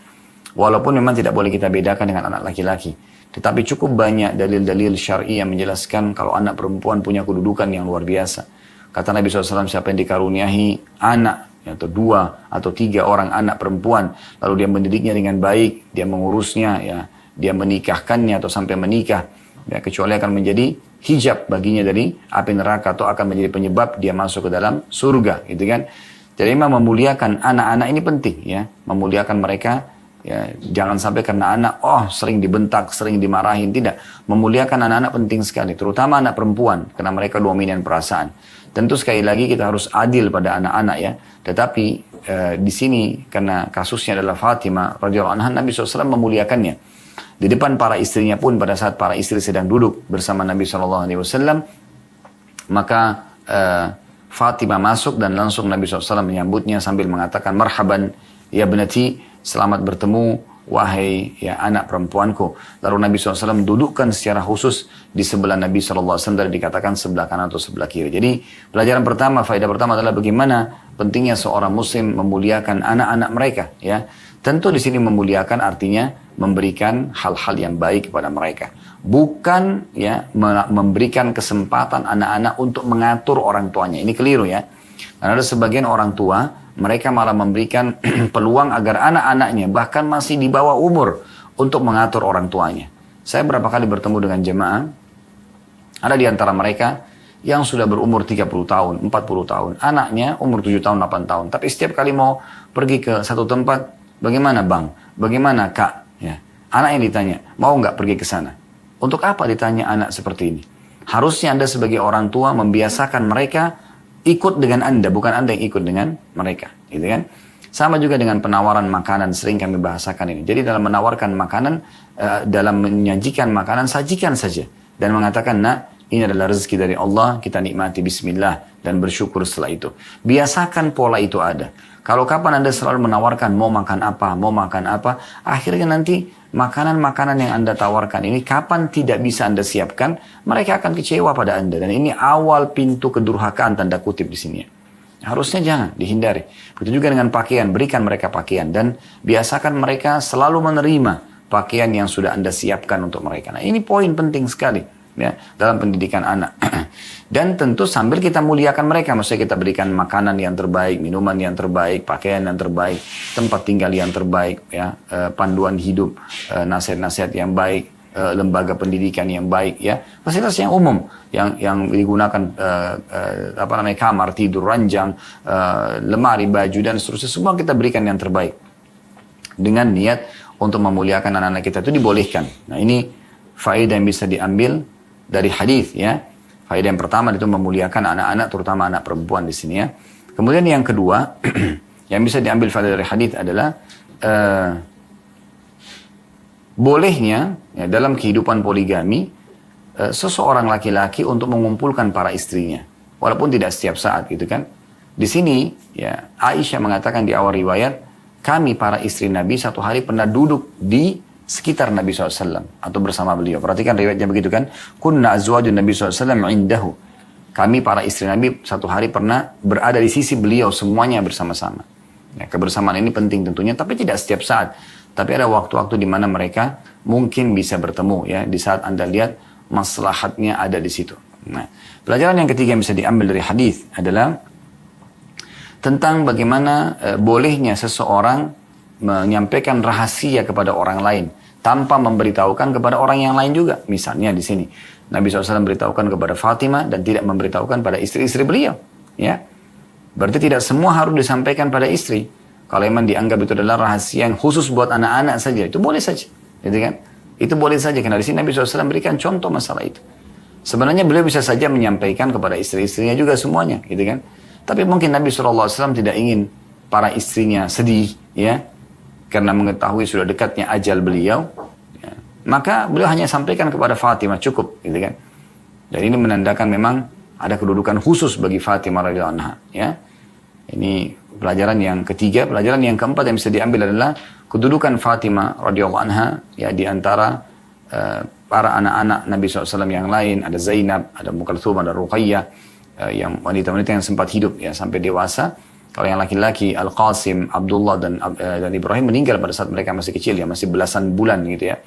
Walaupun memang tidak boleh kita bedakan dengan anak laki-laki. Tetapi cukup banyak dalil-dalil syar'i yang menjelaskan kalau anak perempuan punya kedudukan yang luar biasa. Kata Nabi SAW, siapa yang dikaruniai anak, atau 2 atau 3 orang anak perempuan, lalu dia mendidiknya dengan baik, dia mengurusnya, ya, dia menikahkannya atau sampai menikah, ya, kecuali akan menjadi hijab baginya dari api neraka atau akan menjadi penyebab dia masuk ke dalam surga, gitu kan. Jadi memang memuliakan anak-anak ini penting, ya, memuliakan mereka. Ya, jangan sampai karena anak, sering dibentak, sering dimarahin. Tidak. Memuliakan anak-anak penting sekali. Terutama anak perempuan. Karena mereka dominan perasaan. Tentu sekali lagi kita harus adil pada anak-anak ya. Tetapi di sini karena kasusnya adalah Fatimah radhiyallahu anha, Nabi SAW memuliakannya. Di depan para istrinya pun pada saat para istri sedang duduk bersama Nabi SAW. Maka Fatimah masuk dan langsung Nabi SAW menyambutnya sambil mengatakan, marhaban ya benati, selamat bertemu wahai ya anak perempuanku. Lalu Nabi SAW dudukkan secara khusus di sebelah Nabi SAW dan dikatakan sebelah kanan atau sebelah kiri. Jadi pelajaran pertama, faedah pertama adalah bagaimana pentingnya seorang muslim memuliakan anak-anak mereka. Ya, tentu di sini memuliakan artinya memberikan hal-hal yang baik kepada mereka. Bukan ya memberikan kesempatan anak-anak untuk mengatur orang tuanya. Ini keliru ya. Karena ada sebagian orang tua mereka malah memberikan peluang agar anak-anaknya bahkan masih di bawah umur untuk mengatur orang tuanya. Saya berapa kali bertemu dengan jemaah, ada di antara mereka yang sudah berumur 30 tahun, 40 tahun. Anaknya umur 7 tahun, 8 tahun. Tapi setiap kali mau pergi ke satu tempat, bagaimana bang? Bagaimana kak? Ya. Anak yang ditanya, mau nggak pergi ke sana? Untuk apa ditanya anak seperti ini? Harusnya Anda sebagai orang tua membiasakan mereka ikut dengan Anda, bukan Anda yang ikut dengan mereka, gitu kan? Sama juga dengan penawaran makanan, sering kami bahasakan ini. Jadi dalam menawarkan makanan, dalam menyajikan makanan, sajikan saja. Dan mengatakan, nah ini adalah rezeki dari Allah, kita nikmati bismillah dan bersyukur setelah itu. Biasakan pola itu ada. Kalau kapan Anda selalu menawarkan mau makan apa, akhirnya nanti makanan-makanan yang Anda tawarkan ini kapan tidak bisa Anda siapkan, mereka akan kecewa pada Anda. Dan ini awal pintu kedurhakaan tanda kutip di sini. Harusnya jangan, dihindari. Begitu juga dengan pakaian, berikan mereka pakaian. Dan biasakan mereka selalu menerima pakaian yang sudah Anda siapkan untuk mereka. Nah ini poin penting sekali ya dalam pendidikan anak. Dan tentu sambil kita muliakan mereka, maksudnya kita berikan makanan yang terbaik, minuman yang terbaik, pakaian yang terbaik, tempat tinggal yang terbaik, ya, panduan hidup, nasihat-nasihat yang baik, lembaga pendidikan yang baik, ya, fasilitas yang umum yang digunakan kamar tidur, ranjang, lemari, baju dan seterusnya, semua kita berikan yang terbaik dengan niat untuk memuliakan anak-anak kita itu dibolehkan. Nah ini faedah yang bisa diambil dari hadis ya. Faedah yang pertama itu memuliakan anak-anak, terutama anak perempuan di sini ya. Kemudian yang kedua yang bisa diambil faedah dari hadis adalah bolehnya ya, dalam kehidupan poligami seseorang laki-laki untuk mengumpulkan para istrinya, walaupun tidak setiap saat gitu kan. Di sini ya Aisyah mengatakan di awal riwayat, kami para istri Nabi satu hari pernah duduk di sekitar Nabi SAW atau bersama beliau. Perhatikan riwayatnya begitu kan. Kunna azwajun Nabi SAW indahu. Kami para istri Nabi satu hari pernah berada di sisi beliau semuanya bersama-sama. Ya, kebersamaan ini penting tentunya, tapi tidak setiap saat. Tapi ada waktu-waktu di mana mereka mungkin bisa bertemu ya, di saat Anda lihat maslahatnya ada di situ. Nah, pelajaran yang ketiga yang bisa diambil dari hadis adalah tentang bagaimana bolehnya seseorang menyampaikan rahasia kepada orang lain tanpa memberitahukan kepada orang yang lain juga. Misalnya di sini Nabi SAW beritahukan kepada Fatimah dan tidak memberitahukan pada istri-istri beliau. Ya, berarti tidak semua harus disampaikan pada istri. Kalau memang dianggap itu adalah rahasia yang khusus buat anak-anak saja, itu boleh saja, gitu kan? Itu boleh saja karena di sini Nabi SAW berikan contoh masalah itu. Sebenarnya beliau bisa saja menyampaikan kepada istri-istrinya juga semuanya, gitu kan? Tapi mungkin Nabi SAW tidak ingin para istrinya sedih, ya, karena mengetahui sudah dekatnya ajal beliau. Ya. Maka beliau hanya sampaikan kepada Fatimah cukup, gitu kan? Dan ini menandakan memang ada kedudukan khusus bagi Fatimah radhiyallahu anha, ya. Ini pelajaran yang ketiga. Pelajaran yang keempat yang bisa diambil adalah kedudukan Fatimah radhiyallahu anha ya di antara para anak-anak Nabi SAW yang lain. Ada Zainab, ada Ummu Kulthum, ada Ruqayyah, yang wanita-wanita yang sempat hidup ya sampai dewasa. Kalau yang laki-laki Al-Qasim, Abdullah dan Ibrahim meninggal pada saat mereka masih kecil ya, masih belasan bulan gitu ya.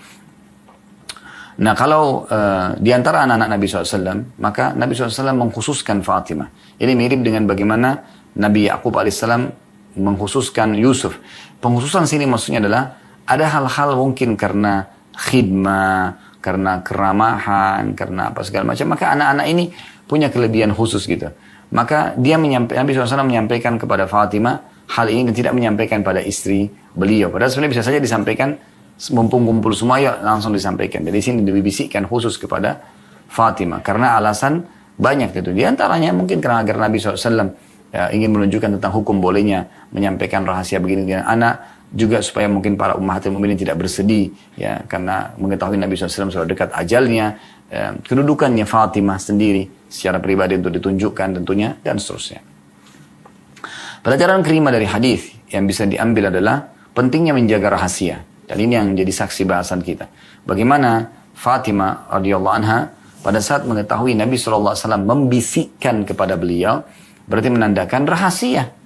Nah kalau di antara anak-anak Nabi SAW, maka Nabi SAW mengkhususkan Fatimah. Ini mirip dengan bagaimana Nabi Yaqub alaihissalam mengkhususkan Yusuf. Pengkhususan sini maksudnya adalah ada hal-hal mungkin karena khidmah, karena keramahan, karena apa segala macam. Maka anak-anak ini punya kelebihan khusus gitu. Maka Nabi SAW menyampaikan kepada Fatimah hal ini dan tidak menyampaikan pada istri beliau. Padahal sebenarnya bisa saja disampaikan mumpung kumpul semua ya langsung disampaikan. Jadi sini dibisikkan khusus kepada Fatimah karena alasan banyak gitu. Di antaranya mungkin karena agar Nabi SAW ya, ingin menunjukkan tentang hukum bolehnya menyampaikan rahasia begini dengan anak, juga supaya mungkin para ummahatil mukminin tidak bersedih ya karena mengetahui Nabi SAW sudah dekat ajalnya, ya, kedudukannya Fatimah sendiri secara pribadi untuk ditunjukkan tentunya dan seterusnya. Pelajaran kelima dari hadis yang bisa diambil adalah pentingnya menjaga rahasia, dan ini yang menjadi saksi bahasan kita. Bagaimana Fatimah radhiyallahu anha pada saat mengetahui Nabi SAW membisikkan kepada beliau, berarti menandakan rahasia.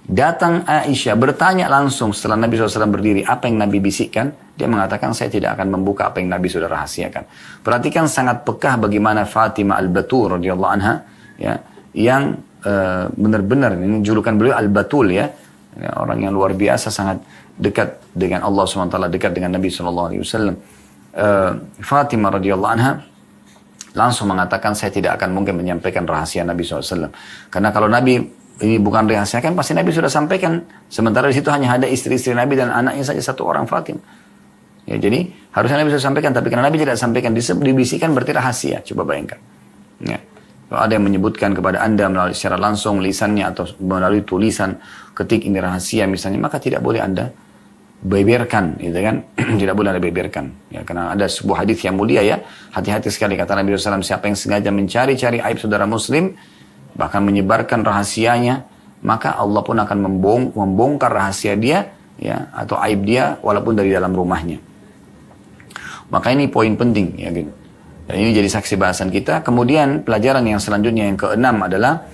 Datang Aisyah bertanya langsung setelah Nabi SAW berdiri, apa yang Nabi bisikkan? Dia mengatakan, saya tidak akan membuka apa yang Nabi sudah rahasiakan. Perhatikan sangat pekah bagaimana Fatimah Al-Batul radhiyallahu anha, ya, yang benar-benar, ini julukan beliau Al-Batul ya, orang yang luar biasa, sangat dekat dengan Allah SWT, dekat dengan Nabi SAW. Fatimah radhiyallahu anha langsung mengatakan, saya tidak akan mungkin menyampaikan rahasia Nabi SAW. Karena kalau Nabi ini bukan rahasia kan pasti Nabi sudah sampaikan. Sementara di situ hanya ada istri-istri Nabi dan anaknya saja satu orang, Fatimah. Ya, jadi harusnya Nabi sudah sampaikan, tapi karena Nabi tidak sampaikan, dibisikkan berarti rahasia. Coba bayangkan. Ya. Kalau ada yang menyebutkan kepada Anda melalui secara langsung lisannya atau melalui tulisan, ketik ini rahasia misalnya, maka tidak boleh Anda beberkan, gitu kan? Tidak boleh Anda beberkan. Ya, karena ada sebuah hadis yang mulia ya, hati-hati sekali kata Nabi SAW, siapa yang sengaja mencari-cari aib saudara Muslim, bahkan menyebarkan rahasianya, maka Allah pun akan membongkar rahasia dia, ya, atau aib dia, walaupun dari dalam rumahnya. Maka ini poin penting, ya, gitu. Dan ini jadi saksi bahasan kita. Kemudian pelajaran yang selanjutnya yang keenam adalah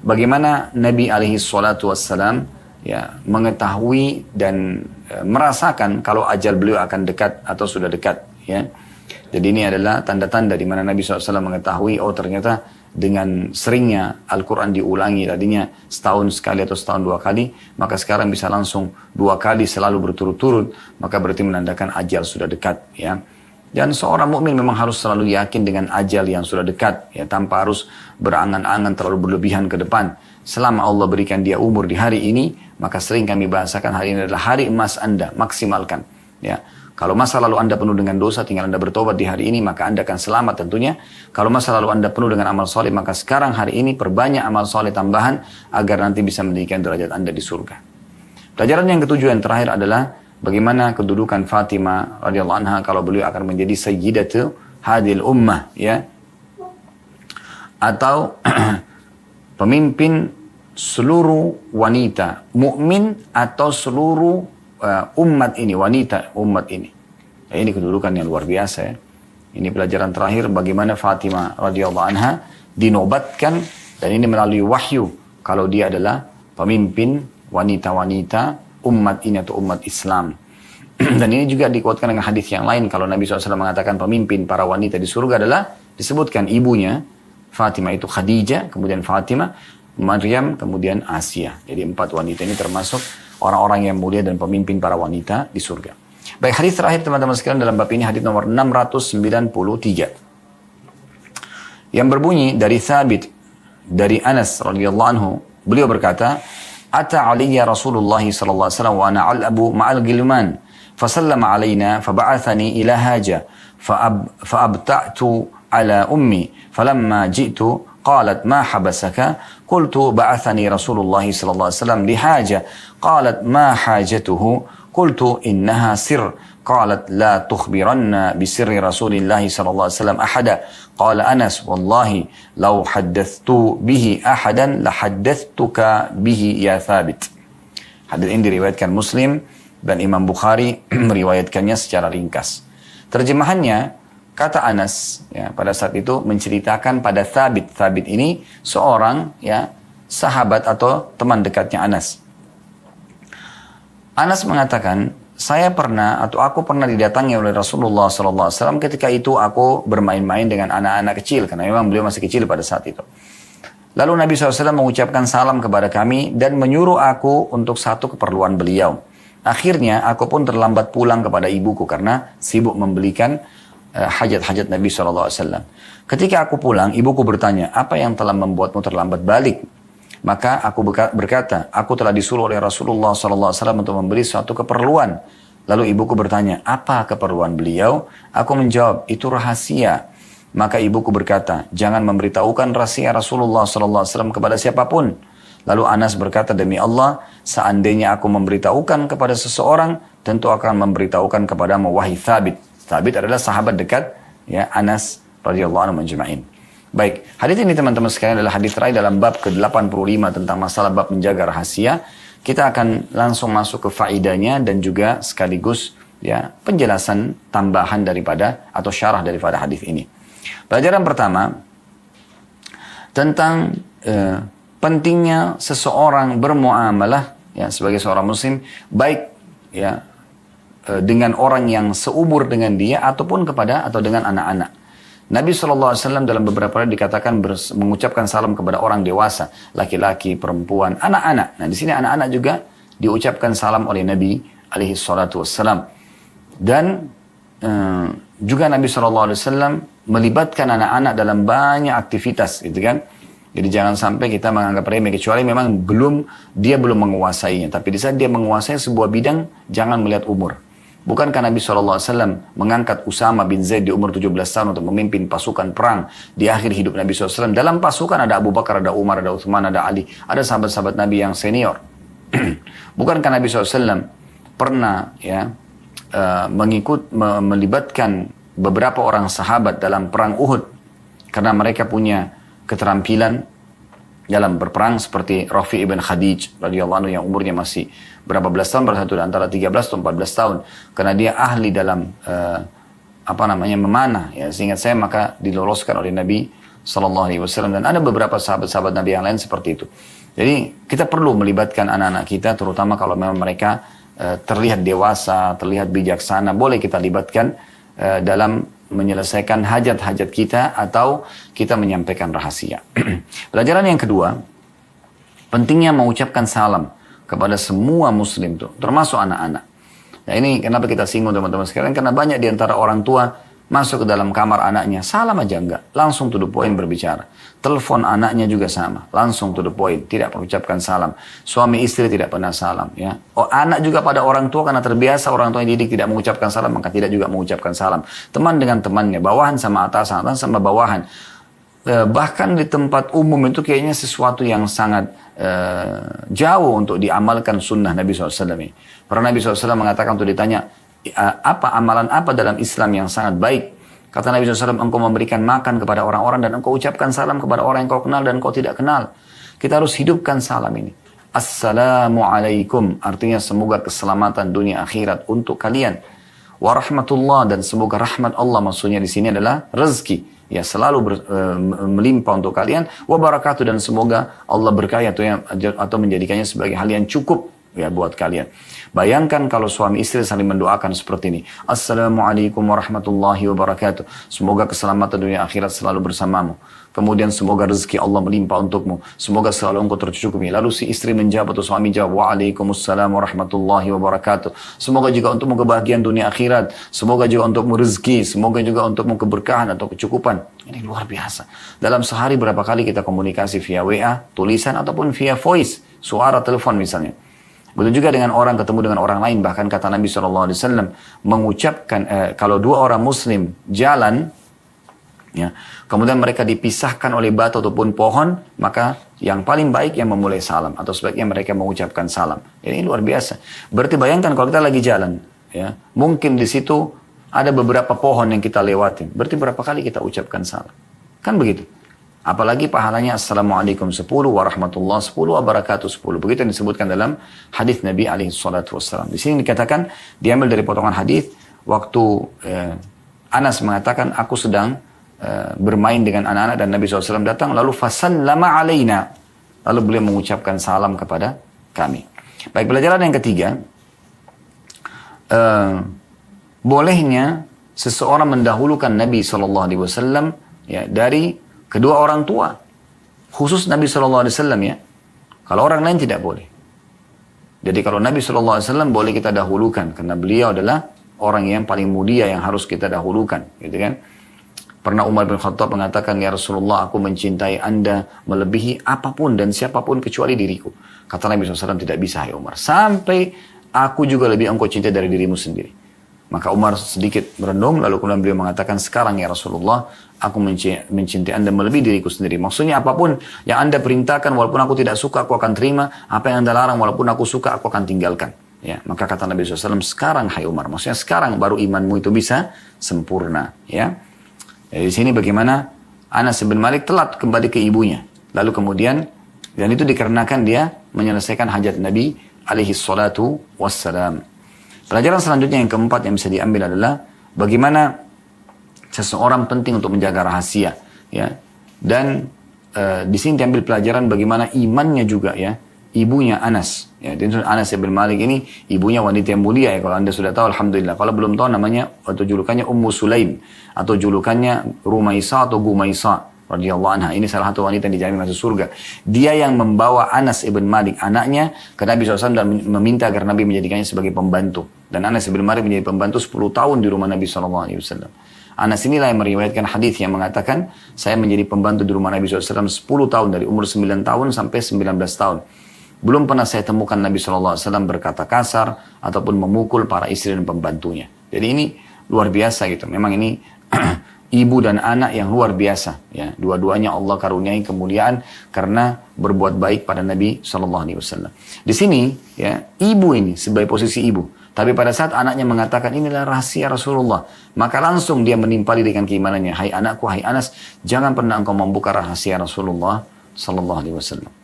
bagaimana Nabi SAW ya mengetahui dan merasakan kalau ajal beliau akan dekat atau sudah dekat, ya. Jadi ini adalah tanda-tanda di mana Nabi SAW mengetahui, oh ternyata dengan seringnya Al-Quran diulangi, tadinya setahun sekali atau setahun dua kali, maka sekarang bisa langsung 2 kali selalu berturut-turut, maka berarti menandakan ajal sudah dekat, ya. Dan seorang mukmin memang harus selalu yakin dengan ajal yang sudah dekat, ya, tanpa harus berangan-angan terlalu berlebihan ke depan. Selama Allah berikan dia umur di hari ini, maka sering kami bahasakan hari ini adalah hari emas Anda, maksimalkan. Ya. Kalau masa lalu Anda penuh dengan dosa, tinggal Anda bertobat di hari ini, maka Anda akan selamat tentunya. Kalau masa lalu Anda penuh dengan amal soleh, maka sekarang hari ini perbanyak amal soleh tambahan, agar nanti bisa meninggikan derajat Anda di surga. Pelajaran yang ketujuh yang terakhir adalah, bagaimana kedudukan Fatimah radhiyallahu anha kalau beliau akan menjadi sayyidatu hadil ummah, ya, atau pemimpin seluruh wanita mukmin atau seluruh umat ini, wanita umat ini. Ya, ini kedudukan yang luar biasa, ya. Ini pelajaran terakhir bagaimana Fatimah radhiyallahu anha dinobatkan, dan ini melalui wahyu kalau dia adalah pemimpin wanita-wanita umat ini atau umat Islam. Dan ini juga dikuatkan dengan hadis yang lain kalau Nabi SAW mengatakan pemimpin para wanita di surga adalah disebutkan ibunya Fatimah itu Khadijah, kemudian Fatimah, Maryam, kemudian Asia. Jadi 4 wanita ini termasuk orang-orang yang mulia dan pemimpin para wanita di surga. Baik, hadis terakhir teman-teman sekalian dalam bab ini, hadis nomor 693. Yang berbunyi dari Thabit dari Anas radhiyallahu anhu, beliau berkata, "Ata alayya Rasulullah sallallahu alaihi wasallam wa ana al'abu ma'al gilman, fasallama alaina faba'athani ila haja, fa'abta'tu ala ummi, falamma ji'tu قالت ما حبسك قلت بعثني رسول الله صلى الله عليه وسلم لحاجة قالت ما حاجته قلت إنها سر قالت لا تخبرن بسر رسول الله صلى الله عليه وسلم أحدا قال أنس والله لو حدثت به أحدا لحدثتك به يا ثابت." Hadis ini diriwayatkan Muslim dan Imam Bukhari meriwayatkannya secara ringkas. Terjemahannya, kata Anas, ya, pada saat itu menceritakan pada Thabit. Thabit ini seorang, ya, sahabat atau teman dekatnya Anas. Anas mengatakan, aku pernah didatangi oleh Rasulullah SAW ketika itu aku bermain-main dengan anak-anak kecil, karena memang beliau masih kecil pada saat itu. Lalu Nabi SAW mengucapkan salam kepada kami dan menyuruh aku untuk satu keperluan beliau. Akhirnya aku pun terlambat pulang kepada ibuku karena sibuk membelikan hajat-hajat Nabi SAW. Ketika aku pulang, ibuku bertanya, "Apa yang telah membuatmu terlambat balik?" Maka aku berkata, "Aku telah disuruh oleh Rasulullah SAW untuk membeli suatu keperluan." Lalu ibuku bertanya, "Apa keperluan beliau?" Aku menjawab, "Itu rahasia." Maka ibuku berkata, "Jangan memberitahukan rahasia Rasulullah SAW kepada siapapun." Lalu Anas berkata, "Demi Allah, seandainya aku memberitahukan kepada seseorang, tentu akan memberitahukan kepadamu, wahai Thabit." Thabit adalah sahabat dekat, ya, Anas radhiyallahu anhu majma'in. Baik, hadis ini teman-teman sekalian adalah hadis terakhir dalam bab ke-85 tentang masalah bab menjaga rahasia. Kita akan langsung masuk ke faidahnya dan juga sekaligus, ya, penjelasan tambahan daripada atau syarah daripada hadis ini. Pelajaran pertama tentang pentingnya seseorang bermuamalah, ya, sebagai seorang muslim baik, ya, dengan orang yang seumur dengan dia ataupun dengan anak-anak. Nabi SAW dalam beberapa kali dikatakan mengucapkan salam kepada orang dewasa, laki-laki, perempuan, anak-anak. Nah, di sini anak-anak juga diucapkan salam oleh Nabi SAW. Dan juga Nabi SAW melibatkan anak-anak dalam banyak aktivitas, gitu kan. Jadi jangan sampai kita menganggap remeh, kecuali memang dia belum menguasainya. Tapi di saat dia menguasai sebuah bidang, jangan melihat umur. Bukankah Nabi SAW mengangkat Usama bin Zaid di umur 17 tahun untuk memimpin pasukan perang di akhir hidup Nabi SAW? Dalam pasukan ada Abu Bakar, ada Umar, ada Uthman, ada Ali. Ada sahabat-sahabat Nabi yang senior. Bukankah Nabi SAW pernah, ya, melibatkan beberapa orang sahabat dalam perang Uhud? Karena mereka punya keterampilan dalam berperang, seperti Rafi' ibn Khadij radhiyallahu anhu yang umurnya masih berapa belas tahun, bersatu antara 13 atau 14 tahun, karena dia ahli dalam memanah, ya, seingat saya, maka diloloskan oleh Nabi SAW. Dan ada beberapa sahabat-sahabat Nabi yang lain seperti itu. Jadi kita perlu melibatkan anak-anak kita, terutama kalau memang mereka terlihat dewasa, terlihat bijaksana, boleh kita libatkan dalam menyelesaikan hajat-hajat kita atau kita menyampaikan rahasia. Pelajaran yang kedua, pentingnya mengucapkan salam kepada semua muslim tuh, termasuk anak-anak. Nah, ini kenapa kita singgung teman-teman sekalian, karena banyak di antara orang tua Masuk ke dalam kamar anaknya, salam aja enggak. Langsung to the point berbicara. Telepon anaknya juga sama. Langsung to the point. Tidak mengucapkan salam. Suami istri tidak pernah salam. Ya. Oh, anak juga pada orang tua karena terbiasa orang tua yang didik tidak mengucapkan salam. Maka tidak juga mengucapkan salam. Teman dengan temannya. Bawahan sama atasan. Atasan sama bawahan. Bahkan di tempat umum itu kayaknya sesuatu yang sangat jauh untuk diamalkan sunnah Nabi SAW. Pernah Nabi SAW mengatakan untuk ditanya, apa amalan apa dalam Islam yang sangat baik? Kata Nabi SAW, engkau memberikan makan kepada orang-orang dan engkau ucapkan salam kepada orang yang kau kenal dan kau tidak kenal. Kita harus hidupkan salam ini. Assalamualaikum, artinya semoga keselamatan dunia akhirat untuk kalian. Warahmatullah, dan semoga rahmat Allah, maksudnya di sini adalah rezeki. Ya, selalu melimpah untuk kalian. Wabarakatuh, dan semoga Allah berkahi atau menjadikannya sebagai hal yang cukup ya buat kalian. Bayangkan kalau suami istri saling mendoakan seperti ini. Assalamualaikum warahmatullahi wabarakatuh. Semoga keselamatan dunia akhirat selalu bersamamu. Kemudian semoga rezeki Allah melimpah untukmu. Semoga selalu engkau tercukupi. Lalu si istri menjawab atau suami jawab, waalaikumsalam warahmatullahi wabarakatuh. Semoga juga untukmu kebahagiaan dunia akhirat. Semoga juga untukmu rezeki. Semoga juga untukmu keberkahan atau kecukupan. Ini luar biasa. Dalam sehari berapa kali kita komunikasi via WA, tulisan ataupun via voice, suara telepon misalnya. Begitu juga dengan orang ketemu dengan orang lain. Bahkan kata Nabi SAW mengucapkan, kalau dua orang muslim jalan, ya, kemudian mereka dipisahkan oleh batu ataupun pohon, maka yang paling baik yang memulai salam. Atau sebaiknya mereka mengucapkan salam. Ini luar biasa. Berarti bayangkan kalau kita lagi jalan, ya, mungkin di situ ada beberapa pohon yang kita lewatin. Berarti berapa kali kita ucapkan salam. Kan begitu. Apalagi pahalanya Assalamualaikum 10, warahmatullahi 10, wabarakatuh 10. Begitu yang disebutkan dalam hadis Nabi SAW. Di sini dikatakan, diambil dari potongan hadis waktu Anas mengatakan, aku sedang bermain dengan anak-anak dan Nabi SAW datang, lalu fasallama alaina. Lalu beliau mengucapkan salam kepada kami. Baik, pelajaran yang ketiga, bolehnya seseorang mendahulukan Nabi SAW ya, dari kedua orang tua, khusus Nabi SAW ya. Kalau orang lain tidak boleh. Jadi kalau Nabi SAW boleh kita dahulukan, karena beliau adalah orang yang paling mulia yang harus kita dahulukan, gitu kan? Pernah Umar bin Khattab mengatakan, ya Rasulullah, aku mencintai anda melebihi apapun dan siapapun kecuali diriku. Kata Nabi SAW, tidak bisa ya Umar, sampai aku juga lebih engkau cintai dari dirimu sendiri. Maka Umar sedikit merenung, lalu kemudian beliau mengatakan, sekarang ya Rasulullah, aku mencintai anda melebihi diriku sendiri. Maksudnya apapun yang anda perintahkan, walaupun aku tidak suka, aku akan terima. Apa yang anda larang, walaupun aku suka, aku akan tinggalkan. Ya, maka kata Nabi SAW, sekarang hai Umar. Maksudnya sekarang baru imanmu itu bisa sempurna. Ya. Jadi di sini bagaimana Anas bin Malik telat kembali ke ibunya. Lalu kemudian, dan itu dikarenakan dia menyelesaikan hajat Nabi alaihi salatu wassalam. Pelajaran selanjutnya yang keempat yang bisa diambil adalah bagaimana seseorang penting untuk menjaga rahasia, ya. Dan di sini diambil pelajaran bagaimana imannya juga, ya. Ibunya Anas, ya. Anas bin Malik ini ibunya wanita yang mulia, ya. Kalau anda sudah tahu, alhamdulillah. Kalau belum tahu, namanya atau julukannya Ummu Sulaim atau julukannya Rumaisa atau Gumaisa radhiyallahu anha. Ini salah satu wanita yang dijamin masuk surga. Dia yang membawa Anas ibn Malik, anaknya, ke Nabi SAW dan meminta agar Nabi menjadikannya sebagai pembantu. Dan Anas ibn Malik menjadi pembantu 10 tahun di rumah Nabi SAW. Anas inilah yang meriwayatkan hadis yang mengatakan, saya menjadi pembantu di rumah Nabi SAW 10 tahun, dari umur 9 tahun sampai 19 tahun. Belum pernah saya temukan Nabi SAW berkata kasar ataupun memukul para istri dan pembantunya. Jadi ini luar biasa gitu. Memang ini ibu dan anak yang luar biasa, ya. Dua-duanya Allah karuniai kemuliaan karena berbuat baik pada Nabi SAW. Di sini, ya, ibu ini sebagai posisi ibu. Tapi pada saat anaknya mengatakan inilah rahasia Rasulullah, maka langsung dia menimpali dengan keimanannya. Hai anakku, hai Anas, jangan pernah engkau membuka rahasia Rasulullah SAW.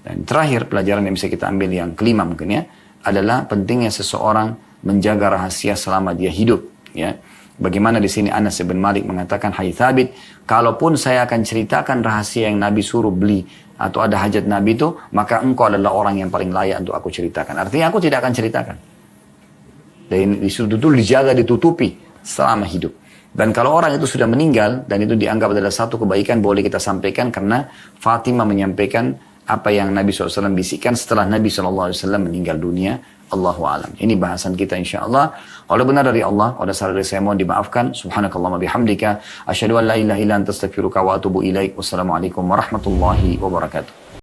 Dan terakhir pelajaran yang bisa kita ambil yang kelima mungkin, ya, adalah pentingnya seseorang menjaga rahasia selama dia hidup, ya. Bagaimana di sini Anas bin Malik mengatakan, hai Thabit, kalaupun saya akan ceritakan rahasia yang Nabi suruh beli atau ada hajat Nabi itu, maka engkau adalah orang yang paling layak untuk aku ceritakan. Artinya aku tidak akan ceritakan. Dan disuruh dijaga, ditutupi selama hidup. Dan kalau orang itu sudah meninggal dan itu dianggap adalah satu kebaikan, boleh kita sampaikan karena Fatimah menyampaikan apa yang Nabi SAW bisikkan setelah Nabi SAW meninggal dunia Allahu a'lam. Ini bahasan kita insyaallah. Kalau benar dari Allah, kalau salah dari saya mohon dimaafkan. Subhanakallahumma bihamdika asyhadu an la ilaha illa anta astaghfiruka wa atubu ilaik. Wassalamualaikum warahmatullahi wabarakatuh.